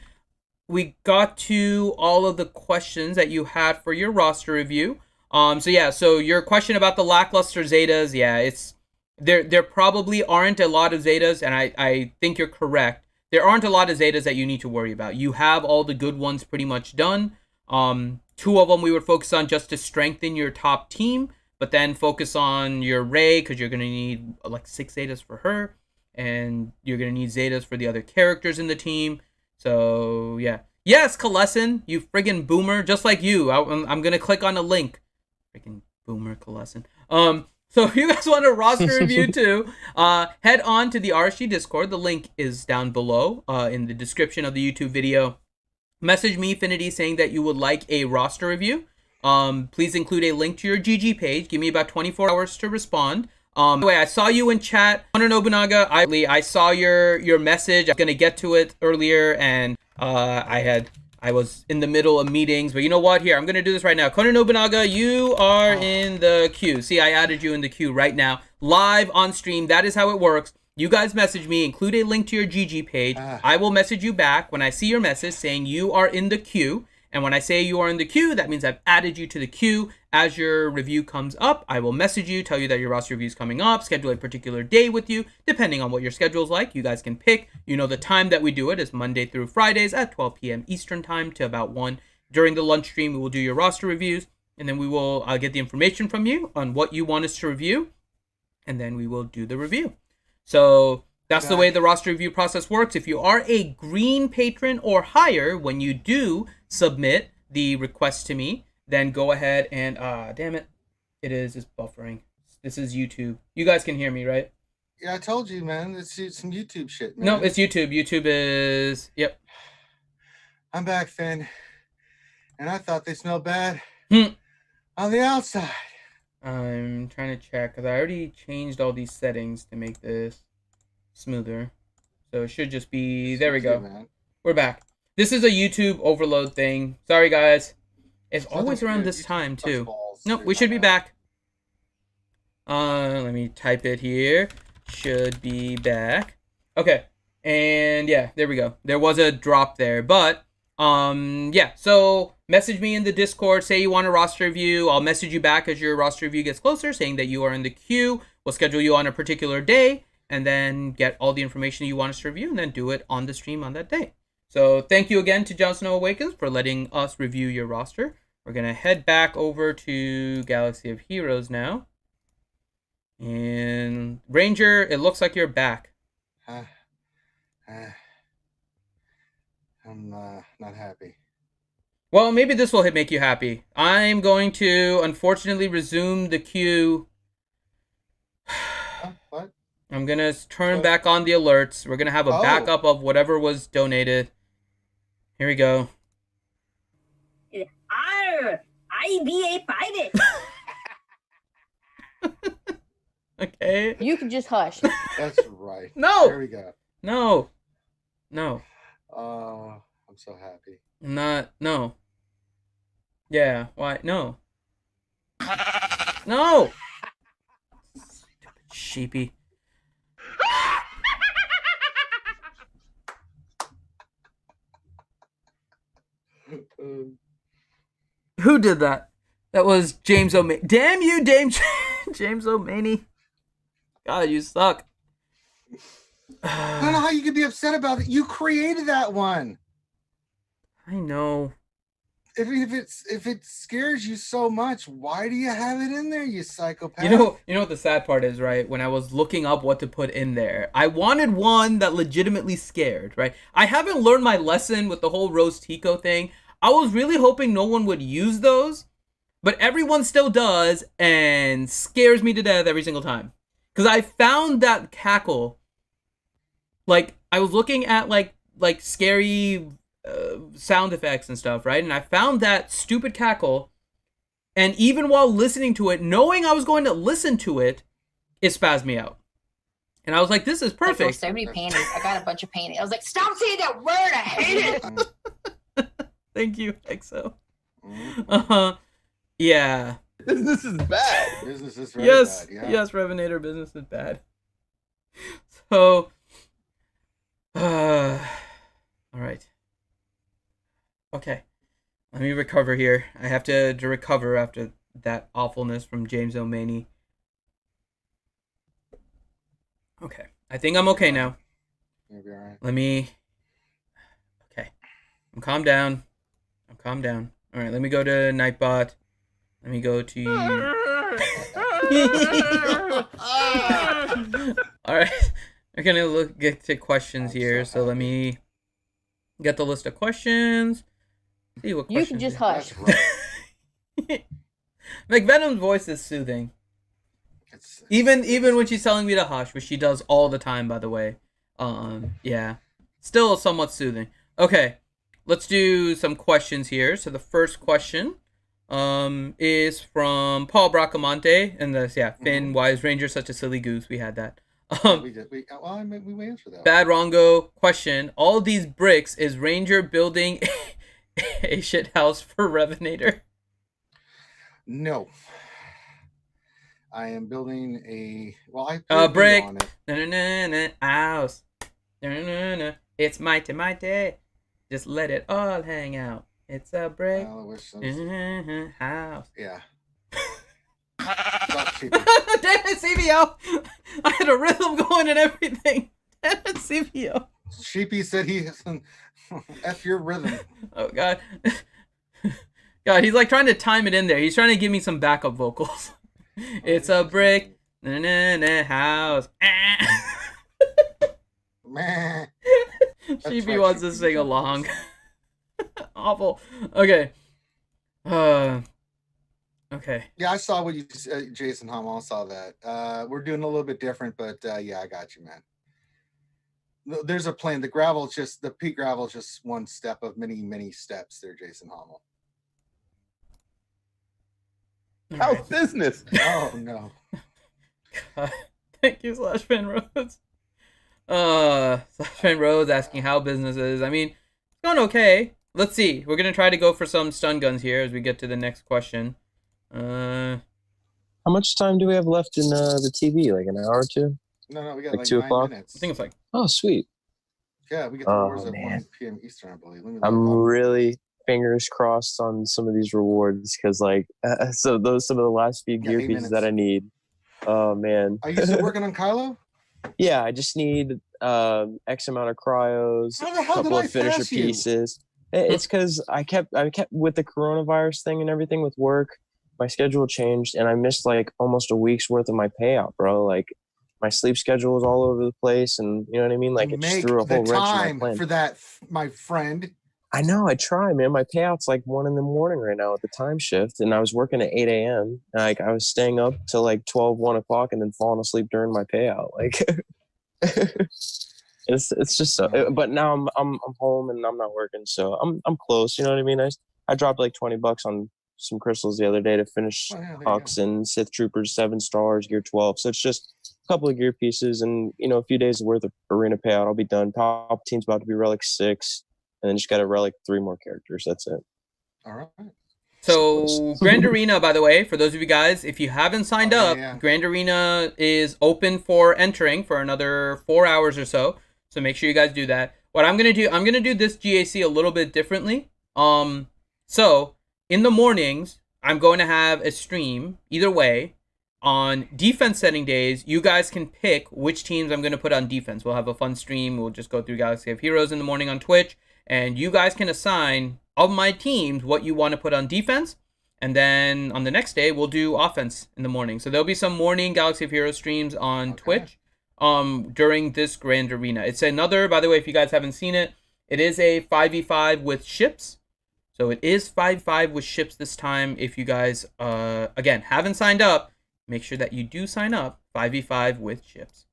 we got to all of the questions that you had for your roster review. So yeah, so your question about the lackluster Zetas, yeah, it's there probably aren't a lot of Zetas, and I think you're correct. There aren't a lot of Zetas that you need to worry about. You have all the good ones pretty much done. 2 of them we would focus on just to strengthen your top team, but then focus on your Ray, because you're going to need like 6 Zetas for her, and you're going to need Zetas for the other characters in the team. So, yeah. Yes, Kalessin, you friggin' boomer, just like you. I'm going to click on a link. Friggin' boomer, Kalessin. So if you guys want a roster review too, head on to the RSG Discord. The link is down below in the description of the YouTube video. Message me, Finity, saying that you would like a roster review. Please include a link to your GG page. Give me about 24 hours to respond. By the way, I saw you in chat. Hunter Nobunaga, I saw your message. I'm going to get to it earlier, and I was in the middle of meetings, but you know what? Here, I'm going to do this right now. Conan Nobunaga, you are in the queue. See, I added you in the queue right now. Live on stream. That is how it works. You guys message me. Include a link to your GG page. I will message you back when I see your message saying you are in the queue. And when I say you are in the queue, that means I've added you to the queue. As your review comes up, I will message you, tell you that your roster review is coming up, schedule a particular day with you, depending on what your schedule is like. You guys can pick. You know, the time that we do it is Monday through Fridays at 12 p.m. Eastern time to about 1. During the lunch stream, we will do your roster reviews, and then we will get the information from you on what you want us to review, and then we will do the review. So that's the way the roster review process works. If you are a green patron or higher, when you do submit the request to me, then go ahead and damn it, it's buffering. This is YouTube. You guys can hear me, right? Yeah, I told you, man. It's some YouTube shit, man. No, it's YouTube. YouTube is I'm back, Finn, and I thought they smelled bad on the outside. I'm trying to check because I already changed all these settings to make this smoother. So it should just be there. We go. Man. We're back. This is a YouTube overload thing. Sorry, guys. It's always around this time, too. Nope, we should be back. Let me type it here. Should be back. Okay. And yeah, there we go. There was a drop there. But, yeah. So, message me in the Discord. Say you want a roster review. I'll message you back as your roster review gets closer, saying that you are in the queue. We'll schedule you on a particular day, and then get all the information you want us to review, and then do it on the stream on that day. So thank you again to Jon Snow Awakens for letting us review your roster. We're going to head back over to Galaxy of Heroes now. And Ranger, it looks like you're back. I'm not happy. Well, maybe this will make you happy. I'm going to, unfortunately, resume the queue. What? I'm going to turn back on the alerts. We're going to have a backup of whatever was donated. Here we go. I be a pirate. Okay. You can just hush. That's right. No. There we go. No. Oh, I'm so happy. No. Yeah, why? No. No. Stupid sheepy. Who did that? That was James O'Mani. Damn you, James O'Mani. God, you suck. I don't know how you could be upset about it. You created that one. I know. If it scares you so much, why do you have it in there, you psychopath? You know what the sad part is, right? When I was looking up what to put in there, I wanted one that legitimately scared, right? I haven't learned my lesson with the whole Rose Tico thing. I was really hoping no one would use those, but everyone still does and scares me to death every single time. Because I found that cackle, like, I was looking at, like scary sound effects and stuff, right? And I found that stupid cackle, and even while listening to it, knowing I was going to listen to it, it spazzed me out. And I was like, this is perfect. There's so many panties. I got a bunch of panties. I was like, stop saying that word. I hate it. Thank you, EXO. Yeah. Business is bad. Business is very bad. Yeah. Yes, Revenator, business is bad. So, all right. Okay, let me recover here. I have to recover after that awfulness from James O'Mani. Okay, I think I'm okay now. You'll be all right. Okay, I'm calmed down. All right, let me go to Nightbot. Let me go to. All right, we're gonna get to questions here. So let me get the list of questions. See what questions. You can just hush. McVenom's voice is soothing. Even when she's telling me to hush, which she does all the time, by the way. Yeah, still somewhat soothing. Okay, let's do some questions here. So the first question is from Paul Bracamonte, and this, Finn, why is Ranger such a silly goose? We had that. We did. We answered that. Bad Rongo question. All these bricks, is Ranger building a shit house for Revenator? No. I am building a brick on it. house. It's mighty. Just let it all hang out. It's a brick house. Yeah. Damn it, CBO! I had a rhythm going and everything. Damn it, CBO. Sheepy said he F your rhythm. Oh, God. God, he's like trying to time it in there. He's trying to give me some backup vocals. It's a brick house. Sheepy wants to sing along. Awful. Okay. Okay. Yeah, I saw what you Jason Hummel saw that. We're doing a little bit different, but yeah, I got you, man. There's a plan. The peak gravel is just one step of many steps there, Jason Hummel. How's business? Oh no. Thank you, /Fan Rose. /Fan Rose asking how business is. I mean, it's going okay. Let's see. We're gonna try to go for some stun guns here as we get to the next question. How much time do we have left in the TV? Like an hour or two? No, we got like 2 9 o'clock? minutes. I think it's like. Oh, sweet. Yeah, we get the wars at 1 p.m. Eastern, I believe. I'm really fingers crossed on some of these rewards because, like, some of the last few gear pieces that I need. Oh man. Are you still working on Kylo? Yeah, I just need X amount of cryos, a couple of finisher pieces. It's because I kept with the coronavirus thing and everything with work. My schedule changed and I missed like almost a week's worth of my payout, bro. Like my sleep schedule was all over the place, and you know what I mean. Like it just threw a whole wrench in my plan. For that, my friend. I know. I try, man. My payout's like 1 a.m. right now at the time shift, and I was working at 8 a.m. Like I was staying up till like 12, 1 o'clock, and then falling asleep during my payout. Like it's just so. But now I'm home and I'm not working, so I'm close. You know what I mean? I dropped like $20 on some crystals the other day to finish Hux and Sith Troopers 7 stars, Gear 12. So it's just a couple of gear pieces and a few days worth of arena payout. I'll be done. Palpatine's about to be Relic 6. And then just got to relic 3 more characters. That's it. All right. So Grand Arena, by the way, for those of you guys, if you haven't signed up, Grand Arena is open for entering for another 4 hours or so. So make sure you guys do that. What I'm gonna do this GAC a little bit differently. So in the mornings, I'm going to have a stream either way. On defense setting days, you guys can pick which teams I'm going to put on defense. We'll have a fun stream. We'll just go through Galaxy of Heroes in the morning on Twitch. And you guys can assign of my teams what you want to put on defense. And then on the next day, we'll do offense in the morning. So there'll be some morning Galaxy of Heroes streams on Twitch during this Grand Arena. It's another, by the way, if you guys haven't seen it, it is a 5v5 with ships. So it is 5v5 with ships this time. If you guys, again, haven't signed up, make sure that you do sign up. 5v5 with ships.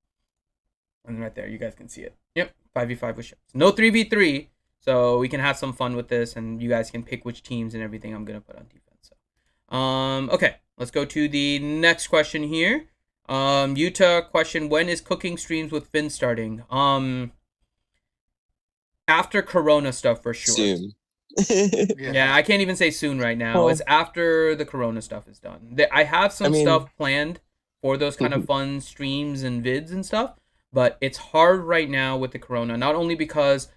And right there, you guys can see it. Yep, 5v5 with ships. No 3v3. So we can have some fun with this, and you guys can pick which teams and everything I'm gonna put on defense. So, okay, let's go to the next question here. Utah question: when is cooking streams with Finn starting? After Corona stuff for sure. Soon. Yeah, I can't even say soon right now. It's after the Corona stuff is done. I have some stuff planned for those kind of fun streams and vids and stuff, but it's hard right now with the Corona. Not only because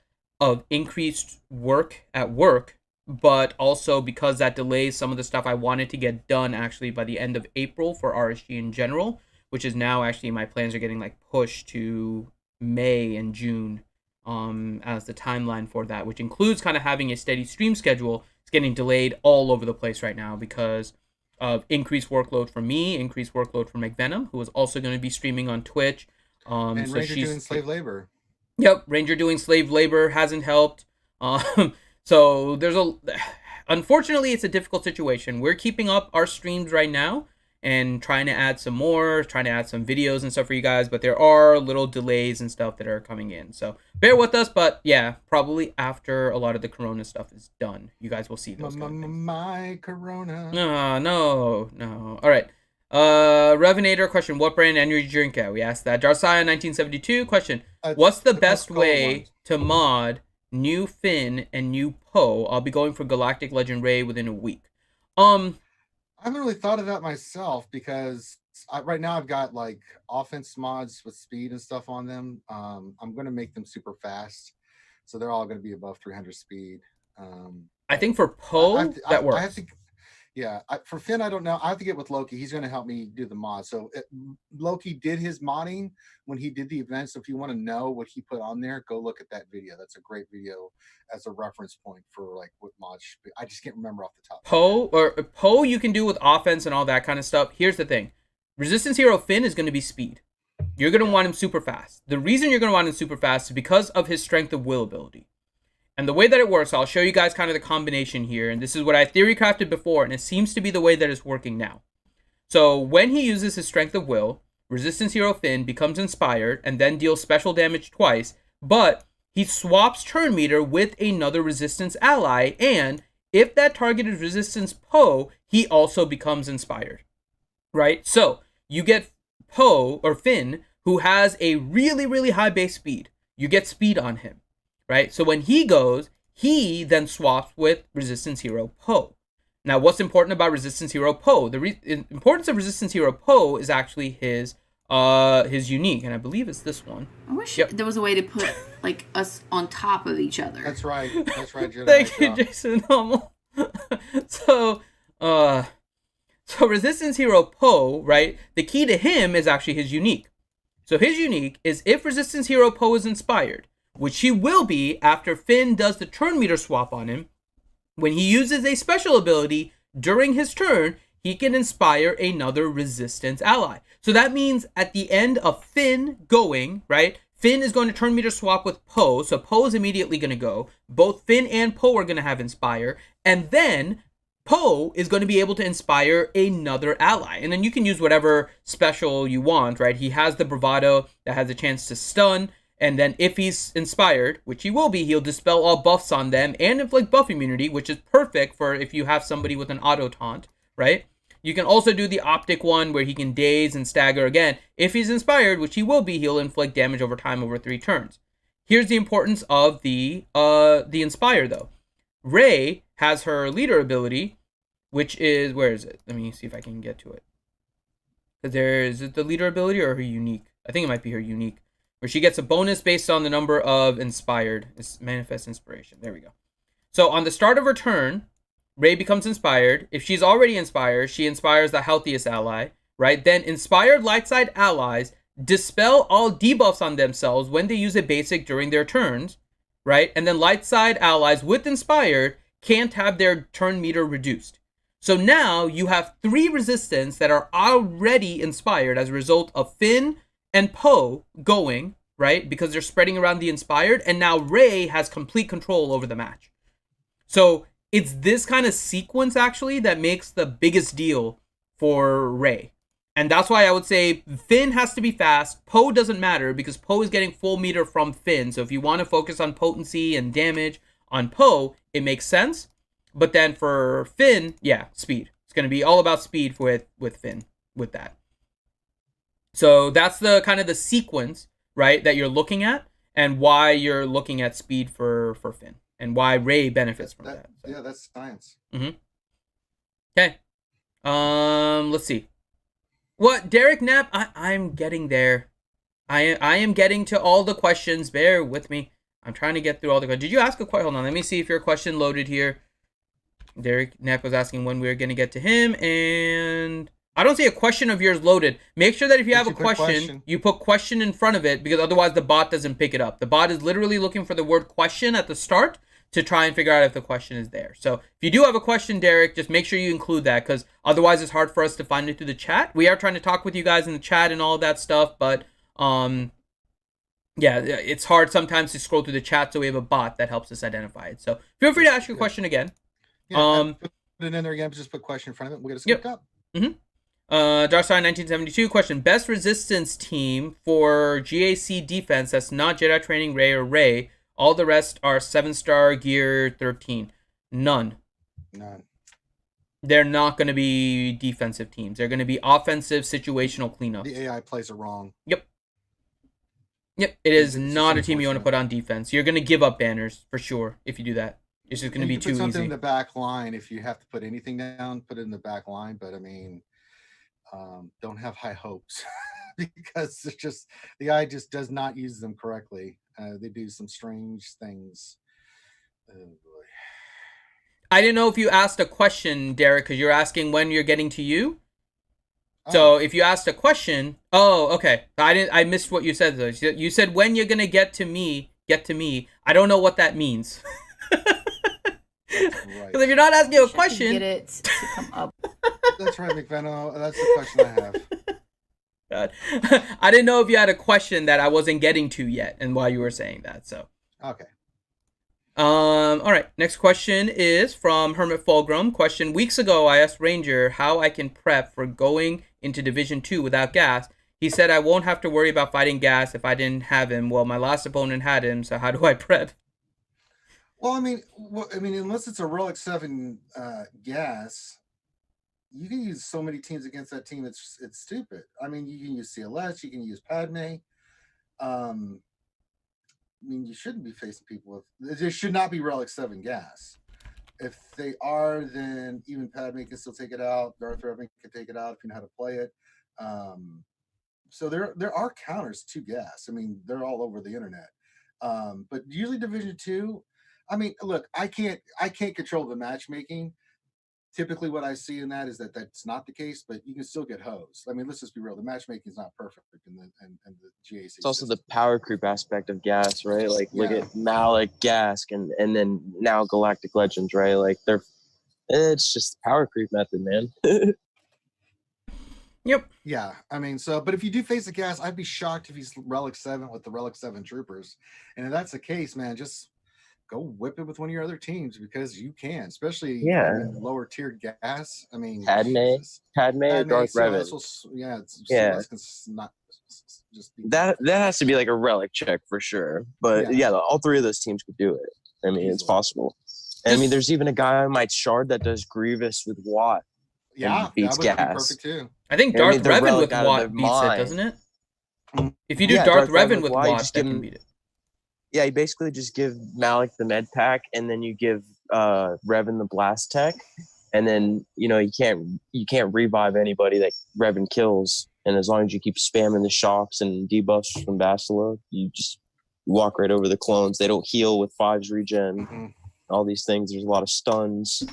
of increased work at work, but also because that delays some of the stuff I wanted to get done actually by the end of April for RSG in general, which is now actually my plans are getting like pushed to May and June as the timeline for that, which includes kind of having a steady stream schedule. It's getting delayed all over the place right now because of increased workload from me, increased workload from McVenom, who is also going to be streaming on Twitch. And so Ranger she's doing slave labor. Yep, Ranger doing slave labor hasn't helped. So there's unfortunately, it's a difficult situation. We're keeping up our streams right now and trying to add some more, trying to add some videos and stuff for you guys, but there are little delays and stuff that are coming in. So bear with us, but yeah, probably after a lot of the Corona stuff is done, you guys will see those kind of things. My Corona. No. All right. Revenator question, what brand energy drink at? We asked that. Darsiah 1972 question, what's the best way to mod new Finn and new Poe? I'll be going for Galactic Legend Ray within a week. I haven't really thought of that myself because right now I've got like offense mods with speed and stuff on them. I'm going to make them super fast, so they're all going to be above 300 speed. I think for Poe that works. For Finn, I don't know. I have to get with Loki. He's going to help me do the mod. So Loki did his modding when he did the event. So if you want to know what he put on there, go look at that video. That's a great video as a reference point for like what mods should be. I just can't remember off the top. Poe you can do with offense and all that kind of stuff. Here's the thing. Resistance Hero Finn is going to be speed. You're going to want him super fast. The reason you're going to want him super fast is because of his strength of will ability. And the way that it works, I'll show you guys kind of the combination here. And this is what I theory crafted before, and it seems to be the way that it's working now. So when he uses his strength of will, Resistance Hero Finn becomes inspired and then deals special damage twice, but he swaps turn meter with another resistance ally, and if that target is resistance Poe, he also becomes inspired. Right? So you get Poe or Finn, who has a really, really high base speed. You get speed on him. Right? So when he goes, he then swaps with Resistance Hero Poe. Now, what's important about Resistance Hero Poe? The importance of Resistance Hero Poe is actually his unique, and I believe it's this one. I wish there was a way to put like us on top of each other. That's right, Jedi. Thank you, Jason Hummel. So Resistance Hero Poe, right? The key to him is actually his unique. So his unique is if Resistance Hero Poe is inspired, which he will be after Finn does the turn meter swap on him. When he uses a special ability during his turn, he can inspire another resistance ally. So that means at the end of Finn going, right, Finn is going to turn meter swap with Poe, so Poe is immediately going to go. Both Finn and Poe are going to have inspire, and then Poe is going to be able to inspire another ally. And then you can use whatever special you want, right? He has the bravado that has a chance to stun. And then if he's inspired, which he will be, he'll dispel all buffs on them and inflict buff immunity, which is perfect for if you have somebody with an auto taunt, right? You can also do the optic one where he can daze and stagger again. If he's inspired, which he will be, he'll inflict damage over time over 3 turns. Here's the importance of the inspire though. Rey has her leader ability, which is, where is it? Let me see if I can get to it. Is it the leader ability or her unique? I think it might be her unique, where she gets a bonus based on the number of inspired. It's manifest inspiration. There we go. So on the start of her turn, Rey becomes inspired. If she's already inspired, she inspires the healthiest ally, right? Then inspired light side allies dispel all debuffs on themselves when they use a basic during their turns, right? And then light side allies with inspired can't have their turn meter reduced. So now you have 3 resistance that are already inspired as a result of Finn and Poe going, right? Because they're spreading around the inspired, and now Rey has complete control over the match. So it's this kind of sequence actually that makes the biggest deal for Rey. And that's why I would say Finn has to be fast. Poe doesn't matter because Poe is getting full meter from Finn. So if you want to focus on potency and damage on Poe, it makes sense. But then for Finn, yeah, speed. It's going to be all about speed with Finn with that. So that's the kind of the sequence, right, that you're looking at and why you're looking at speed for Finn and why Rey benefits from that. So. Yeah, that's science. Mm-hmm. Okay. Let's see. What, Derek Knapp? I'm getting there. I am getting to all the questions. Bear with me. I'm trying to get through all the questions. Did you ask a question? Hold on. Let me see if your question loaded here. Derek Knapp was asking when we were going to get to him, and I don't see a question of yours loaded. Make sure that if you have a question, you put question in front of it, because otherwise the bot doesn't pick it up. The bot is literally looking for the word question at the start to try and figure out if the question is there. So if you do have a question, Derek, just make sure you include that, because otherwise it's hard for us to find it through the chat. We are trying to talk with you guys in the chat and all of that stuff, but yeah, it's hard sometimes to scroll through the chat, so we have a bot that helps us identify it. So feel free to ask your question again. Yeah, put it in there again, just put question in front of it. We'll get it skipped up. Darkside 1972 question: best resistance team for GAC defense that's not Jedi training Rey or Rey. All the rest are 7-star gear 13. None. They're not going to be defensive teams. They're going to be offensive situational cleanups. The AI plays are wrong. Yep. It is not a team you want to put on defense. You're going to give up banners for sure if you do that. It's just going to be too easy. Put something in the back line. If you have to put anything down, put it in the back line. But I mean, don't have high hopes because it's just the AI just does not use them correctly. They do some strange things. Oh boy. I didn't know if you asked a question, Derek, because you're asking when you're getting to you. So if you asked a question, okay. I missed what you said though. You said when you're gonna get to me. I don't know what that means. Because if you're not asking a question, get it to come up. That's right, McVeno. That's the question I have. God. I didn't know if you had a question that I wasn't getting to yet, and why you were saying that. So okay. All right. Next question is from Hermit Fulgrim. Question: weeks ago, I asked Ranger how I can prep for going into Division 2 without gas. He said I won't have to worry about fighting gas if I didn't have him. Well, my last opponent had him, so how do I prep? Well, I mean, unless it's a Relic 7 gas, you can use so many teams against that team. It's stupid. I mean, you can use CLS, you can use Padme. I mean, you shouldn't be facing people with. There should not be Relic 7 gas. If they are, then even Padme can still take it out. Darth Revan can take it out if you know how to play it. So there are counters to gas. I mean, they're all over the internet. But usually Division 2. I mean, look, I can't control the matchmaking. Typically, what I see in that is that that's not the case, but you can still get hosed. I mean, let's just be real. The matchmaking is not perfect in the GAC. It's also the power creep aspect of gas, right? Like, look at Malik, Gask, and then now Galactic Legends, right? Like, it's just the power creep method, man. Yep. Yeah, I mean, but if you do face a gas, I'd be shocked if he's Relic 7 with the Relic 7 troopers. And if that's the case, man, just go whip it with one of your other teams because you can, especially lower tiered gas. I mean, Padme or Darth Revan. That has to be like a relic check for sure. But all three of those teams could do it. I mean, it's possible. And I mean, there's even a guy on my Shard that does Grievous with Watt. Yeah, beats that would gas. be perfect too. I think Darth Revan with Watt beats it, doesn't it? If you do Darth Revan with Watt, that can beat it. Yeah, you basically just give Malik the med pack, and then you give Revan the blast tech, and then you can't revive anybody that Revan kills. And as long as you keep spamming the shocks and debuffs from Bastila, you just walk right over the clones. They don't heal with 5's regen. All these things. There's a lot of stuns.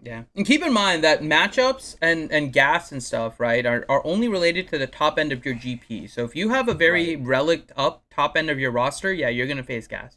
Yeah, and keep in mind that matchups and gas and stuff, right, are only related to the top end of your GP. So if you have a very relic up top end of your roster, you're gonna face gas.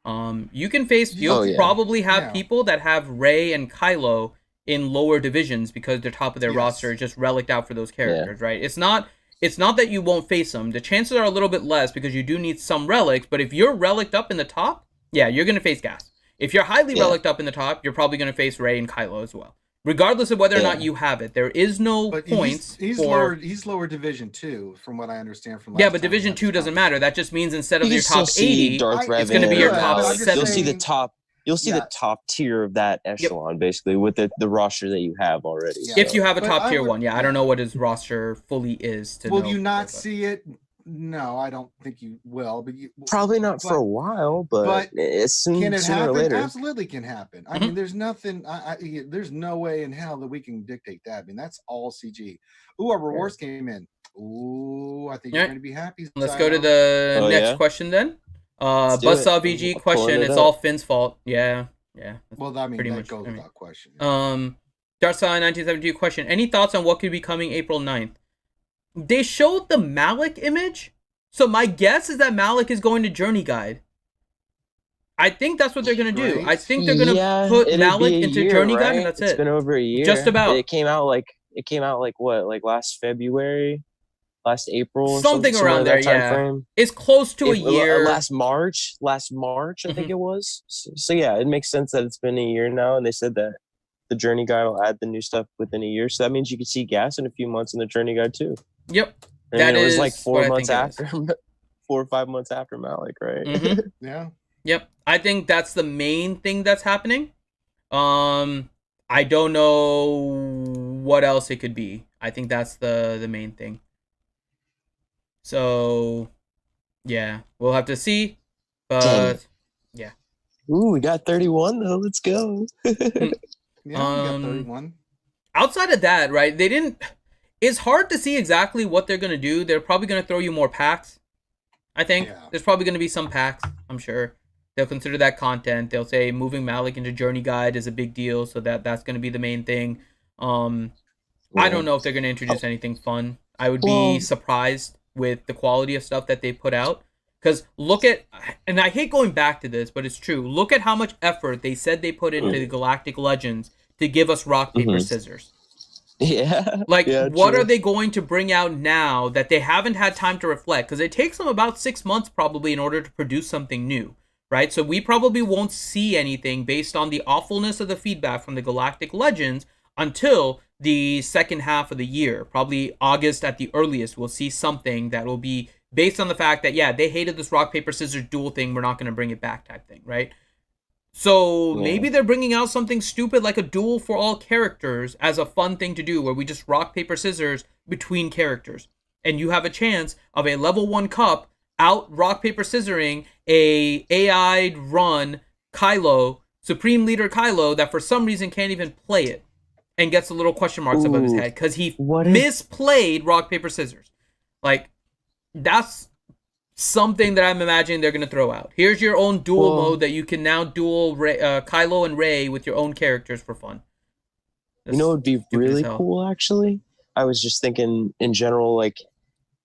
You can face. You'll probably have people that have Rey and Kylo in lower divisions because their top of their roster is just relicked out for those characters, right? It's not that you won't face them. The chances are a little bit less because you do need some relics. But if you're relicked up in the top, you're gonna face gas. If you're highly relicked up in the top, you're probably going to face Rey and Kylo as well, regardless of whether or not you have it. There is no points. He's lower Division 2, from what I understand from. But Division 2 doesn't matter. That just means instead of your top 80, it's going to be your top 70. You'll see the top. You'll see the top tier of that echelon, basically, with the roster that you have already. If you have a top tier one, I don't know what his roster fully is. Will you not see it? No, I don't think you will. But probably not for a while. But it's sooner or later. Absolutely can happen. I mean, there's nothing. There's no way in hell that we can dictate that. I mean, that's all CG. Ooh, our rewards came in. Ooh, I think you're going to be happy. Let's go to the next question then. Buzzsaw VG question. It's all Finn's fault. Yeah. Well, I mean, pretty much goes without question. Darkside 1972 question. Any thoughts on what could be coming April 9th? They showed the Malik image, so my guess is that Malik is going to Journey Guide. I think that's what they're gonna do. I think they're gonna put it'd Malik be a into year, Journey right? Guide, and that's It's it. been over a year. Just about. It came out like what? Like last February, last April, or something around there. Yeah, frame. it's close to a year. Last March, I think it was. So yeah, it makes sense that it's been a year now, and they said that the Journey Guide will add the new stuff within a year. So that means you could see Gas in a few months in the Journey Guide too. Yep, and it was like 4 months after, 4 or 5 months after Malik, right? Mm-hmm. Yeah. Yep, I think that's the main thing that's happening. I don't know what else it could be. I think that's the main thing. So, yeah, we'll have to see. But yeah. Ooh, we got 31 though. Let's go. Yeah, we got 31. Outside of that, right? They didn't. It's hard to see exactly what they're gonna do. They're probably gonna throw you more packs. I think there's probably gonna be some packs. I'm sure. They'll consider that content. They'll say moving Malik into Journey Guide is a big deal, so that's going to be the main thing. I don't know if they're going to introduce anything fun. I would be surprised with the quality of stuff that they put out. Because look at, and I hate going back to this, but it's true. Look at how much effort they said they put into the Galactic Legends to give us rock, paper, scissors. Yeah. Like, what true. are they going to bring out now that they haven't had time to reflect? Because it takes them about 6 months probably in order to produce something new. Right, so we probably won't see anything based on the awfulness of the feedback from the Galactic Legends until the second half of the year. Probably August at the earliest, we'll see something that will be based on the fact that, yeah, they hated this rock, paper, scissors duel thing, we're not going to bring it back type thing, right? So maybe they're bringing out something stupid like a duel for all characters as a fun thing to do where we just rock, paper, scissors between characters. And you have a chance of a level 1 cup out rock, paper, scissoring a AI'd run Kylo, Supreme Leader Kylo, that for some reason can't even play it and gets the little question marks above his head because he misplayed rock, paper, scissors. Like, that's something that I'm imagining they're going to throw out. Here's your own duel mode that you can now duel Kylo and Rey with your own characters for fun. That's it would be really cool, actually? I was just thinking in general, like,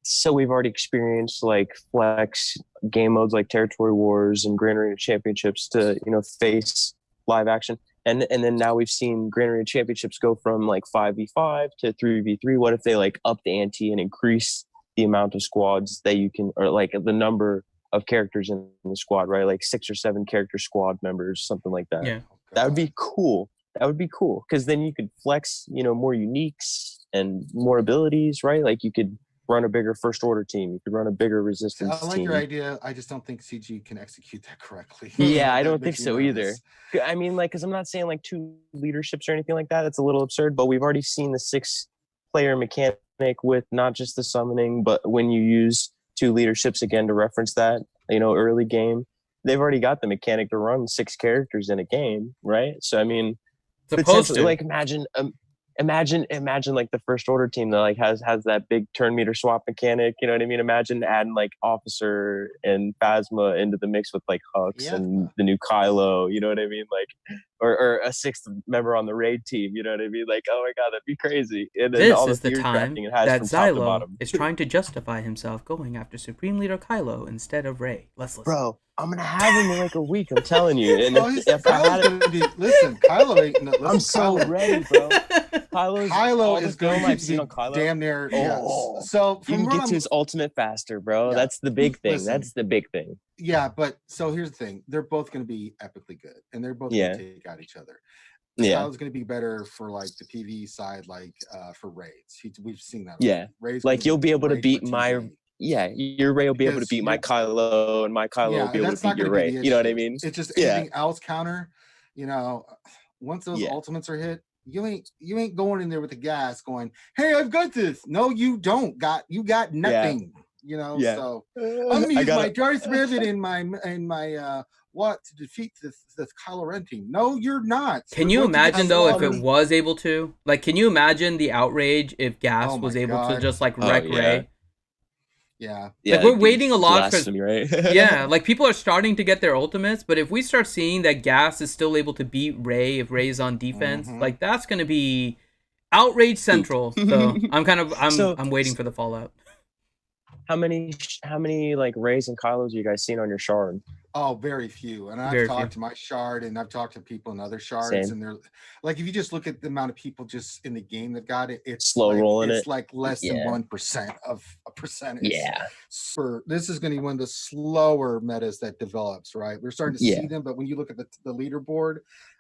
so we've already experienced like flex game modes like Territory Wars and Grand Arena Championships to, face live action. And then now we've seen Grand Arena Championships go from like 5v5 to 3v3. What if they like up the ante and increase the amount of squads that you can, or like the number of characters in the squad, right? Like 6 or 7 character squad members, something like that. Yeah. That would be cool. That would be cool. Because then you could flex, more uniques and more abilities, right? Like you could run a bigger first order team. You could run a bigger resistance team. I like your idea. I just don't think CG can execute that correctly. Yeah, I don't think so either. I mean, like, because I'm not saying like 2 leaderships or anything like that. It's a little absurd, but we've already seen the 6-player mechanic with not just the summoning, but when you use 2 leaderships again to reference that, early game, they've already got the mechanic to run 6 characters in a game, right? So, I mean, potentially, like, imagine like the first order team that like has that big turn meter swap mechanic, you know what I mean? Imagine adding like Officer and Phasma into the mix with like Hux and the new Kylo, you know what I mean? Like, or a 6th member on the raid team, you know what I mean? Like, oh my god, that'd be crazy. And this all is the time that Xylo is to trying to justify himself going after Supreme Leader Kylo instead of Rey. Let's listen. Bro, I'm gonna have him in like a week. I'm telling you. And if I had it, listen, Kylo ain't. Listen, I'm so ready, bro. Kylo is going to be damn near. Yes. So you can get to his ultimate faster, bro. Yeah. That's the big thing. That's the big thing. Yeah, but so here's the thing: they're both going to be epically good, and they're both going to take out each other. Kylo's going to be better for like the PvE side, like for raids. We've seen that. Yeah, raids like you'll be able to beat my. Yeah, your Rey will be able to beat my Kylo, and my Kylo will be able to beat your Rey. You know what I mean? It's just anything else counter. Once those ultimates are hit, you ain't going in there with the gas going, "Hey, I've got this." No, you don't. You got nothing. So I'm gonna use my Darth Revan in my what to defeat this Kylo Ren team. No, you're not. Can you imagine though if it was able to? Like, can you imagine the outrage if Gas was able to just like wreck Rey? Yeah. Like, we're waiting a lot for right? Yeah, like people are starting to get their ultimates, but if we start seeing that Gas is still able to beat Rey if Rey's on defense, like that's gonna be outrage central. So I'm waiting for the fallout. How many like Reys and Kylos you guys seen on your shard? Oh, very few. And I've talked to my shard, and I've talked to people in other shards, and they're like, if you just look at the amount of people just in the game that got it, it's slow rolling it's like less than 1% of a percentage. Yeah. This is going to be one of the slower metas that develops, right? We're starting to see them, but when you look at the leaderboard,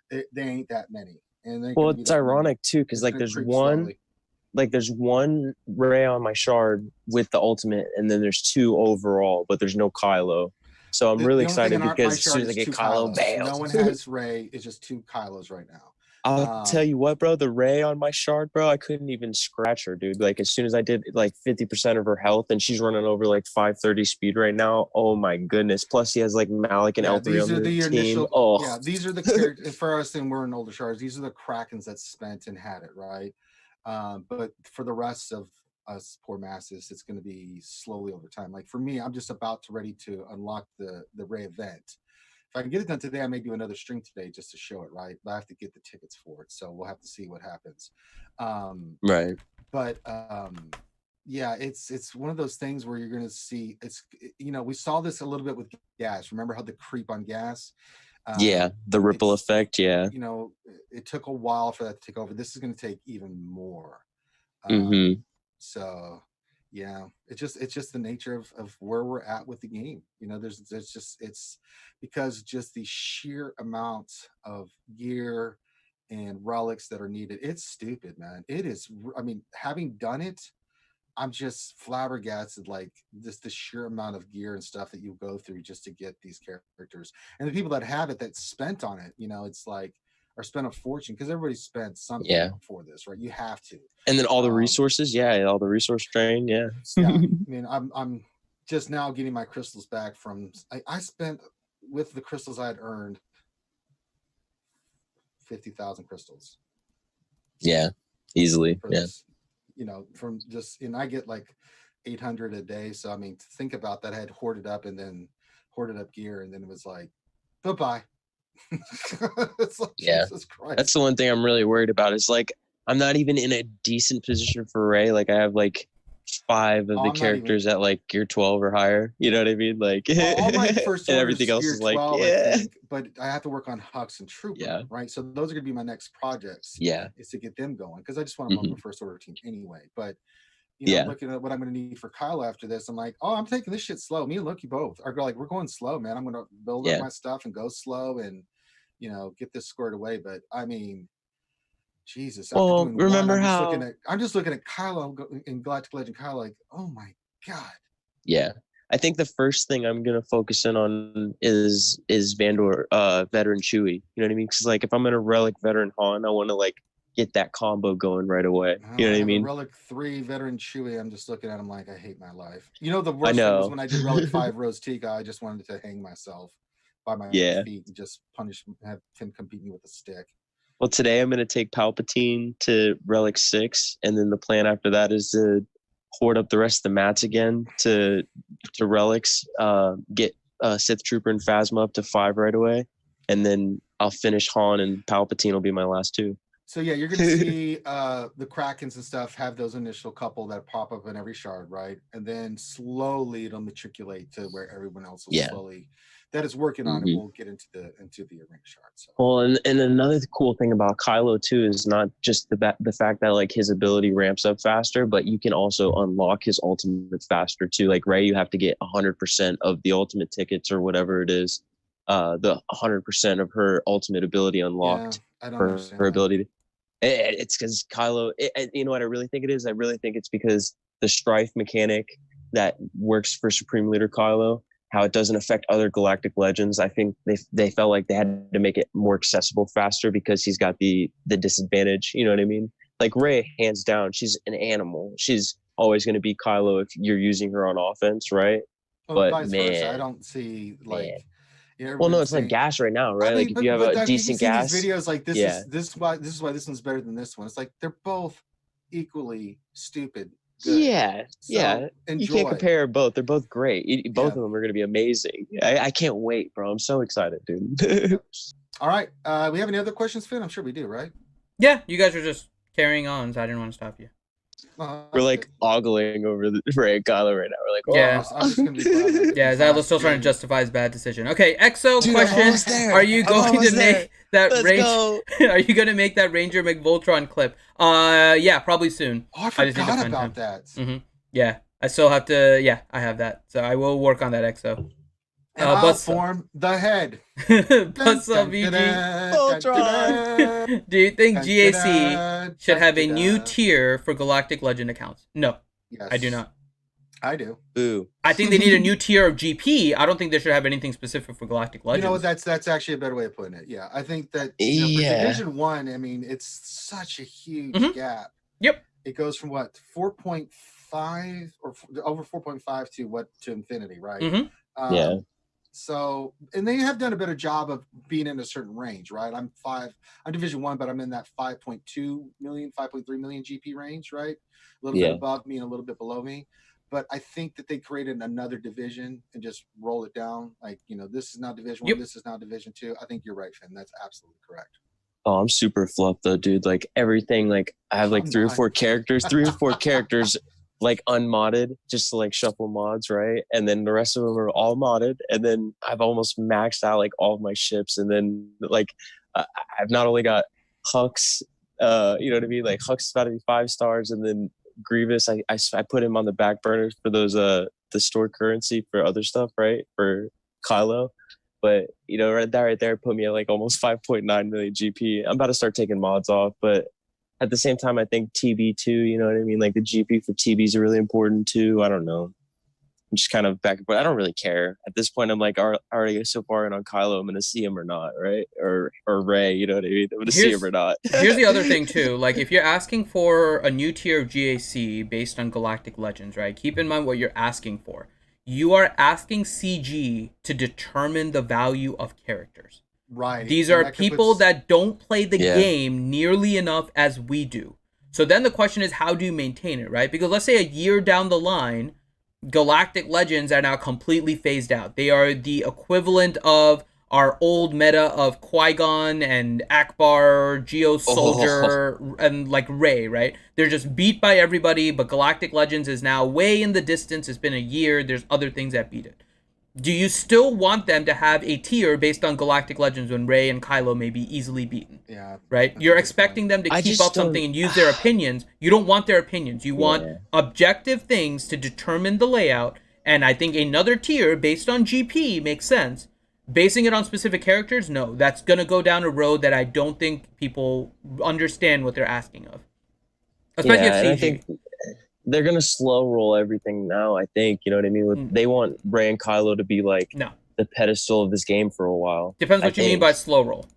they ain't that many. And well, it's ironic too, because like there's one Ray on my shard with the ultimate, and then there's 2 overall, but there's no Kylo. So I'm really excited because as soon as I get Kylo, bam. No one has Ray. It's just 2 Kylos right now. I'll tell you what, bro, the Ray on my shard, bro, I couldn't even scratch her, dude. Like as soon as I did like 50% of her health, and she's running over like 530 speed right now. Oh my goodness. Plus he has like Malik and L3 on the team. Initial, yeah, these are the characters for us, and we're in older shards. These are the Krakens that spent and had it, right? But for the rest of us poor masses, it's going to be slowly over time. Like for me, I'm just about ready to unlock the Ray event. If I can get it done today, I may do another stream today just to show it, right? But I have to get the tickets for it, so we'll have to see what happens. Right. But yeah, it's one of those things where you're going to see. It's we saw this a little bit with gas. Remember how the creep on gas? The ripple effect. Yeah. It took a while for that to take over. This is going to take even more. So yeah, it's just the nature of where we're at with the game. It's because just the sheer amount of gear and relics that are needed. It's stupid, man. It is. I mean, having done it, I'm just flabbergasted, like the sheer amount of gear and stuff that you go through just to get these characters. And the people that have it, that spent on it, it's like, or spent a fortune, because everybody spent something for this, right? You have to. And then all the resources, all the resource drain, yeah. I mean, I'm just now getting my crystals back from. I spent with the crystals I had earned 50,000 crystals. Yeah, easily. This, from just, and I get like 800 a day. So I mean, think about that. I had hoarded up gear, and then it was like, bye. It's like, Jesus Christ. That's the one thing I'm really worried about. Is like I'm not even in a decent position for Ray. Like I have like 5 of the characters at like gear 12 or higher. You know what I mean? Like all my first and everything else is like 12, I think, but I have to work on Hux and Trooper, right? So those are gonna be my next projects. Is to get them going, because I just want to run my first order team anyway. But looking at what I'm going to need for Kylo after this, I'm like, I'm taking this shit slow. Me and Loki both are like, we're going slow, man. I'm going to build up my stuff and go slow and, get this squared away. But I mean, Jesus. Well, remember I'm just looking at Kylo in Galactic Legend Kylo, like, oh my God. Yeah. I think the first thing I'm going to focus in on is Vandor, veteran Chewie. You know what I mean? Because like, if I'm in a relic veteran Han, I want to like get that combo going right away. You know what I mean? Relic 3 veteran Chewie, I'm just looking at him like, I hate my life. The worst thing was when I did Relic 5 Rose Tika, I just wanted to hang myself by my feet and just have him compete me with a stick. Well, today I'm going to take Palpatine to Relic 6, and then the plan after that is to hoard up the rest of the mats again to relics, get Sith Trooper and Phasma up to 5 right away, and then I'll finish Han, and Palpatine will be my last 2. So yeah, you're gonna see the Krakens and stuff have those initial couple that pop up in every shard, right? And then slowly it'll matriculate to where everyone else will slowly that is working on it will get into the arena shard. So. Well, and another cool thing about Kylo too is not just the fact that like his ability ramps up faster, but you can also unlock his ultimate faster too. Like Rey, you have to get 100% of the ultimate tickets or whatever it is, the 100% of her ultimate ability unlocked for her ability. It's because Kylo, you know what I really think it is? I really think it's because the strife mechanic that works for Supreme Leader Kylo, how it doesn't affect other galactic legends. I think they felt like they had to make it more accessible faster because he's got the disadvantage. You know what I mean? Like Rey, hands down, she's an animal. She's always going to be Kylo if you're using her on offense, right? But vice versa. I don't see like. Well, no, it's like gas right now, right? I mean, like if you have a decent gas. These videos like this is why this one's better than this one. It's like they're both equally stupid. Good. Yeah, so you can't compare both. They're both great. Both of them are going to be amazing. I can't wait, bro. I'm so excited, dude. All right. We have any other questions, Finn? I'm sure we do, right? Yeah, you guys are just carrying on, so I didn't want to stop you. We're like ogling over the Ray and Kylo right now. We're like, oh. Yeah. I'm just gonna be glad. Yeah, Zylo's still trying to justify his bad decision. Okay, EXO question: Are you going to make that Are you going to make that Ranger McVoltron clip? Yeah, probably soon. Oh, I forgot about that. Mm-hmm. Yeah, I still have to. Yeah, I have that, so I will work on that EXO. And I'll form the head. Buzzsaw VG. Do you think GAC should have a new tier for Galactic Legend accounts? No, yes. I do not. I do. Ooh. I think they need a new tier of GP. I don't think they should have anything specific for Galactic Legends. You know what? That's actually a better way of putting it. Yeah, I think that for Division 1, I mean, it's such a huge gap. Yep. It goes from what 4.5 or over 4.5 to infinity, right? Yeah. So, and they have done a better job of being in a certain range, right? I'm Division 1, but I'm in that 5.2 million, 5.3 million GP range, right? A little bit above me and a little bit below me. But I think that they created another division and just roll it down. Like, this is now Division 1, this is now Division 2. I think you're right, Finn. That's absolutely correct. Oh, I'm super fluffed though, dude. Like everything, like I have like three or four characters like unmodded, just to like shuffle mods, right? And then the rest of them are all modded. And then I've almost maxed out like all of my ships. And then like I've not only got Hux, you know what I mean? Like Hux is about to be 5 stars, and then Grievous, I put him on the back burner for those the stored currency for other stuff, right? For Kylo. But right there put me at like almost 5.9 million GP. I'm about to start taking mods off, but at the same time, I think TB too. You know what I mean? Like the GP for TBs are really important too. I don't know. I'm just kind of back and forth. I don't really care at this point. I'm like already so far in on Kylo. I'm gonna see him or not, right? Or Ray. You know what I mean? I'm gonna see him or not. Here's the other thing too. Like if you're asking for a new tier of GAC based on Galactic Legends, right? Keep in mind what you're asking for. You are asking CG to determine the value of characters. Right. These are people that don't play the game nearly enough as we do. So then the question is, how do you maintain it, right? Because let's say a year down the line, Galactic Legends are now completely phased out. They are the equivalent of our old meta of Qui-Gon and Akbar, Geo Soldier, and like Rey, right? They're just beat by everybody, but Galactic Legends is now way in the distance. It's been a year. There's other things that beat it. Do you still want them to have a tier based on Galactic Legends when Rey and Kylo may be easily beaten? Yeah. Right? You're expecting them to keep up something and use their opinions. You don't want their opinions. You want objective things to determine the layout. And I think another tier based on GP makes sense. Basing it on specific characters, no. That's going to go down a road that I don't think people understand what they're asking of. Especially if CG. I think they're going to slow roll everything now, I think. You know what I mean? They want Rey and Kylo to be like the pedestal of this game for a while. Depends what you mean by slow roll.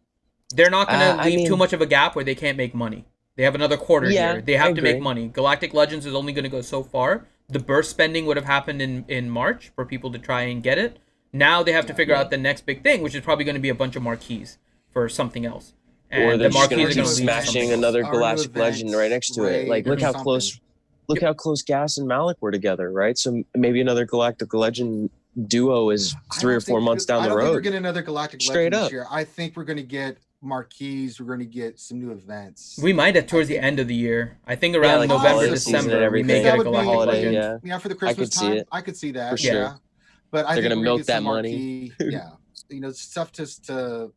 They're not going to leave too much of a gap where they can't make money. They have another quarter here. They have to make money. Galactic Legends is only going to go so far. The burst spending would have happened in March for people to try and get it. Now they have to figure out the next big thing, which is probably going to be a bunch of marquees for something else. And or they're just going to be smashing smashing another Galactic Legend right next to it. Like, look how close Gas and Malik were together, right? So maybe another Galactic Legend duo is 3 or 4 months down the road. I don't think we're getting another Galactic Legend this year. I think we're going to get marquees. We're going to get some new events. We might have towards the end of the year. I think around November, December, we may get a Galactic Legend. Yeah, for the Christmas time, I could see that. For sure. Yeah. But I they're think gonna milk that money. Stuff just to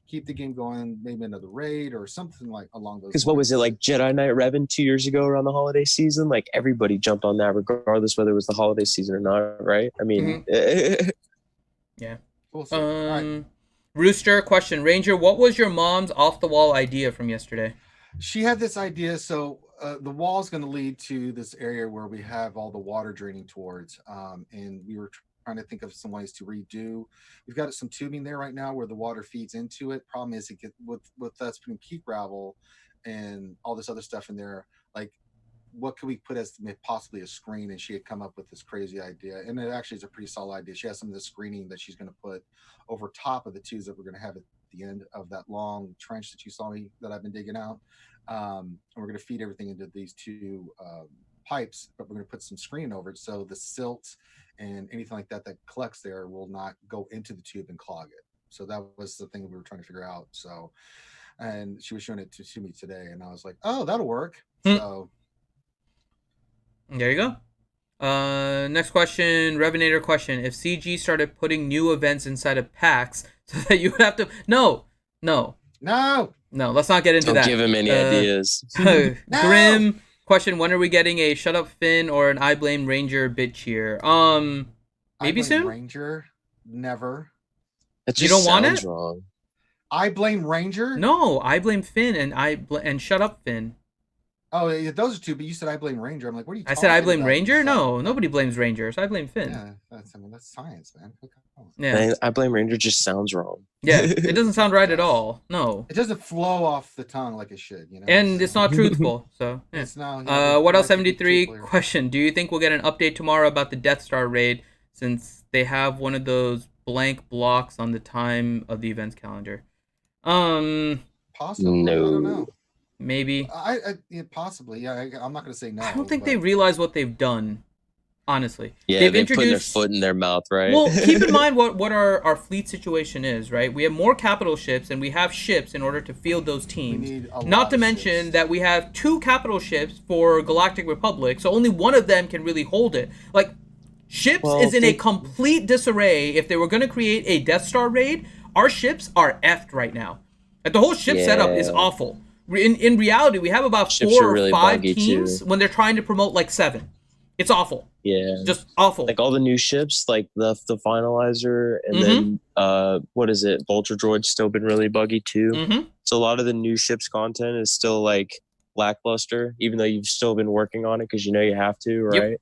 keep the game going. Maybe another raid or something like along those. Because what was it like Jedi Knight Revan 2 years ago around the holiday season? Like everybody jumped on that, regardless whether it was the holiday season or not, right? I mean, yeah. We'll see. Right. Rooster question: Ranger, what was your mom's off the wall idea from yesterday? She had this idea. So the wall is going to lead to this area where we have all the water draining towards, and we were trying to think of some ways to redo. We've got some tubing there right now where the water feeds into it. Problem is, it with us putting peat gravel and all this other stuff in there, like what could we put as possibly a screen? And she had come up with this crazy idea, and it actually is a pretty solid idea. She has some of the screening that she's going to put over top of the tubes that we're going to have at the end of that long trench that you saw me that I've been digging out. And we're going to feed everything into these 2 pipes, but we're going to put some screen over it so the silt and anything like that collects there will not go into the tube and clog it. So that was the thing we were trying to figure out. So, and she was showing it to me today, and I was like, oh, that'll work. So There you go. Next question, Revenator question. If CG started putting new events inside of packs so that you would have to... No. Let's not get into Don't that. give him any ideas. Grim question, when are we getting a Shut Up Finn or an I Blame Ranger bit cheer? Maybe soon? Ranger? Never. You don't want it? Wrong. I Blame Ranger? No, I Blame Finn and Shut Up Finn. Oh, yeah, those are two, but you said I Blame Ranger. I'm like, what are you talking I said I Blame about? Ranger? No, nobody blames Rangers. I blame Finn. Yeah, that's science, man. Yeah. I Blame Ranger just sounds wrong. Yeah, it doesn't sound right at all. No. It doesn't flow off the tongue like it should, you know? And it's not truthful, so... Yeah. It's not... What else, 73? Question, do you think we'll get an update tomorrow about the Death Star raid, since they have one of those blank blocks on the time of the events calendar? Possibly, no. I don't know. Maybe. Yeah, possibly. Yeah, I'm not going to say no. I don't think they realize what they've done, honestly. Yeah, they've put their foot in their mouth, right? Well, keep in mind what our fleet situation is, right? We have more capital ships, and we have ships in order to field those teams. Not to mention that we have 2 capital ships for Galactic Republic, so only one of them can really hold it. Like, ships is in a complete disarray. If they were going to create a Death Star raid, our ships are effed right now. Like, the whole ship setup is awful. In reality, we have about Ships 4 or really 5 teams too. when they're trying to promote like 7. It's awful. Yeah. Just awful. Like all the new ships, like the finalizer, and then what is it? Vulture Droid's still been really buggy too. So a lot of the new ships content is still like lackluster, even though you've still been working on it because you know you have to, right? Yep.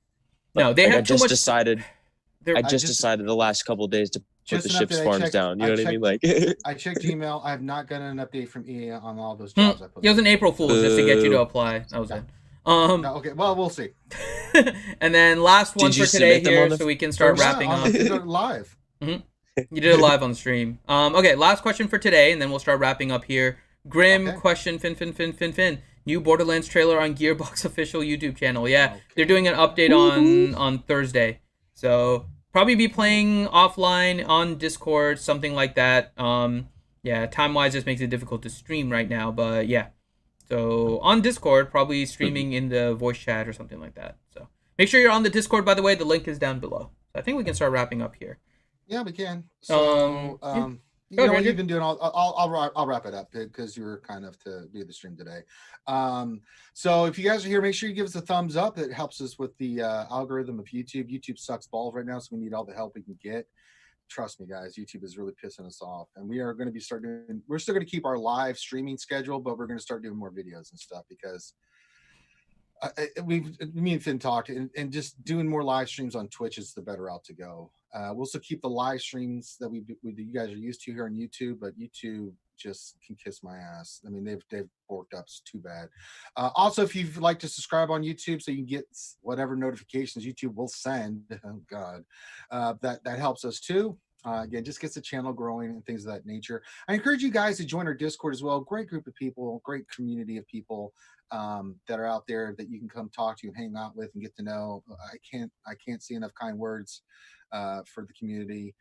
No, they have too much. I just decided the last couple of days to put the ship's farms down. You know what I mean? Like I checked email. I have not gotten an update from EA on all those jobs I put. It was an April Fool's just to get you to apply. That was it. No, okay, well, we'll see. And then last one for today here, so we can start wrapping up. Live. You did it live on the stream. Okay, last question for today, and then we'll start wrapping up here. Grim question, Finn. New Borderlands trailer on Gearbox official YouTube channel. Yeah, they're doing an update on Thursday. So probably be playing offline on Discord, something like that. Yeah, time-wise, just makes it difficult to stream right now, but yeah. So on Discord, probably streaming in the voice chat or something like that. So make sure you're on the Discord, by the way. The link is down below. So I think we can start wrapping up here. Yeah, we can. So, you know what you've been doing. I'll wrap it up because you were kind enough to be at the stream today. So if you guys are here, make sure you give us a thumbs up. It helps us with the algorithm of YouTube. YouTube sucks balls right now, so we need all the help we can get. Trust me, guys, YouTube is really pissing us off, and we are going to be we're still going to keep our live streaming schedule, but we're going to start doing more videos and stuff because me and Finn talked, and just doing more live streams on Twitch is the better route to go. We'll still keep the live streams that you guys are used to here on YouTube, but YouTube just can kiss my ass. I mean, they've worked up too bad. Also, if you'd like to subscribe on YouTube so you can get whatever notifications YouTube will send, oh God, that helps us too. Again, just gets the channel growing and things of that nature. I encourage you guys to join our Discord as well. Great group of people, great community of people that are out there that you can come talk to and hang out with and get to know. I can't say enough kind words for the community.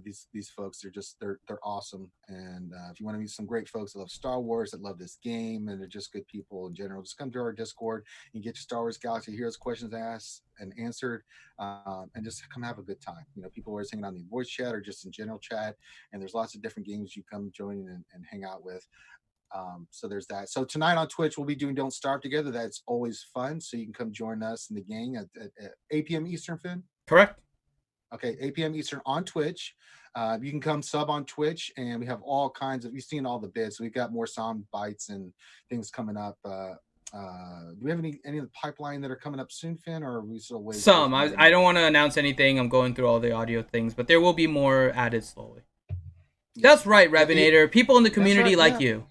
These folks, they're awesome. And if you want to meet some great folks that love Star Wars, that love this game, and they're just good people in general, just come to our Discord and get your Star Wars Galaxy Heroes questions asked and answered, and just come have a good time. You know, people are always hanging out in the voice chat or just in general chat, and there's lots of different games you come join and hang out with. So there's that. So tonight on Twitch, we'll be doing Don't Starve Together. That's always fun. So you can come join us in the gang at 8 p.m. Eastern, Finn? Correct. Okay, 8 p.m. Eastern on Twitch. You can come sub on Twitch, and we have all kinds of, you've seen all the bits. We've got more sound bites and things coming up. Do we have any of the pipeline that are coming up soon, Finn, or are we still waiting? Some. I don't want to announce anything. I'm going through all the audio things, but there will be more added slowly. That's right, Revenator. People in the community like you.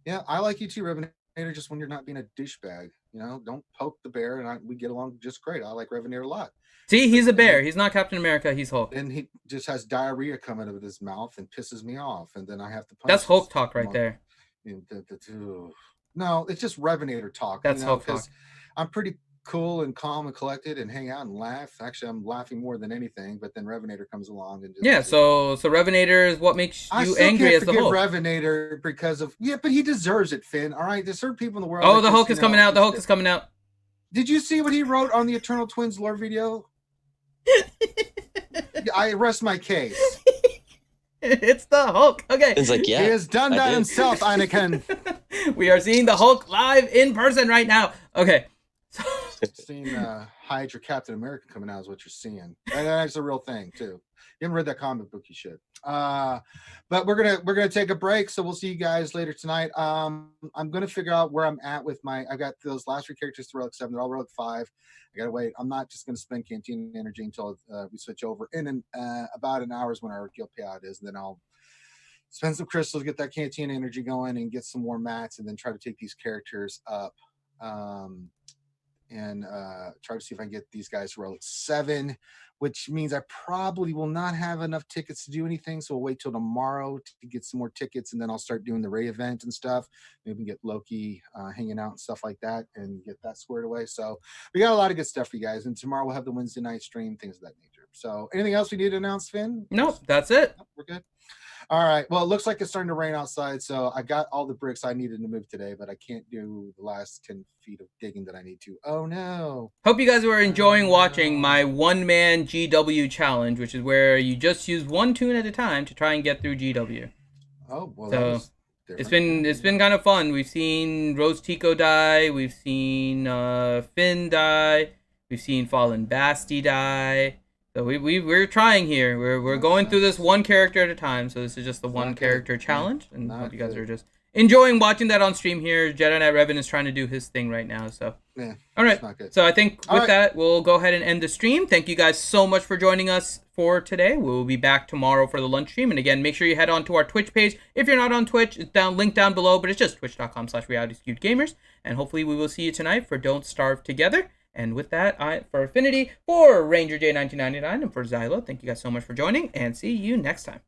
Yeah, I like you too, Revenator, just when you're not being a douchebag. You know, don't poke the bear, and we get along just great. I like Revenator a lot. See, he's a bear. He's not Captain America. He's Hulk. And he just has diarrhea coming out of his mouth and pisses me off, and then I have to punch. That's Hulk talk right there. No, it's just Revenator talk. That's Hulk talk. I'm pretty cool and calm and collected and hang out and laugh. Actually, I'm laughing more than anything, but then Revenator comes along and just, so Revenator is what makes you angry as the Hulk. Revenator because of but he deserves it, Finn. All right, there's certain people in the world. Oh, the Hulk is coming out. The Hulk is coming out. Did you see what he wrote on the Eternal Twins lore video? I rest my case. It's the Hulk. Okay. It's like, yeah. He has done that himself, Anakin. We are seeing the Hulk live in person right now. Okay. Seeing Hydra Captain America coming out is what you're seeing. That's a real thing too. You haven't read that comic booky shit. But we're gonna take a break, so we'll see you guys later tonight. I'm gonna figure out where I'm at with I've got those last 3 characters to Relic 7. They're all Relic 5. I gotta wait. I'm not just gonna spend Canteen energy until we switch over. In about an hour is when our guild payout is, and then I'll spend some crystals, get that Canteen energy going, and get some more mats, and then try to take these characters up. And try to see if I can get these guys to Relic 7, which means I probably will not have enough tickets to do anything. So we'll wait till tomorrow to get some more tickets, and then I'll start doing the Ray event and stuff. Maybe we can get Loki hanging out and stuff like that and get that squared away. So we got a lot of good stuff for you guys. And tomorrow we'll have the Wednesday night stream, things of that nature. So anything else we need to announce, Finn? Nope, that's it. We're good. All right. Well, it looks like it's starting to rain outside, so I got all the bricks I needed to move today, but I can't do the last 10 feet of digging that I need to. Oh, no. Hope you guys were enjoying watching my one-man GW challenge, which is where you just use one toon at a time to try and get through GW. Oh, well, so it's been kind of fun. We've seen Rose Tico die. We've seen Finn die. We've seen Fallen Basti die. So we're trying here. We're going through this one character at a time. So this is just the one character challenge, and I hope you guys are just enjoying watching that on stream here. Jedi Knight Revan is trying to do his thing right now. So yeah, all right. So I think with that we'll go ahead and end the stream. Thank you guys so much for joining us for today. We'll be back tomorrow for the lunch stream. And again, make sure you head on to our Twitch page. If you're not on Twitch, it's linked down below. But it's just twitch.com/realityskewedgamers. And hopefully we will see you tonight for Don't Starve Together. And with that, for Affinity, for Ranger J1999, and for Xylo, thank you guys so much for joining, and see you next time.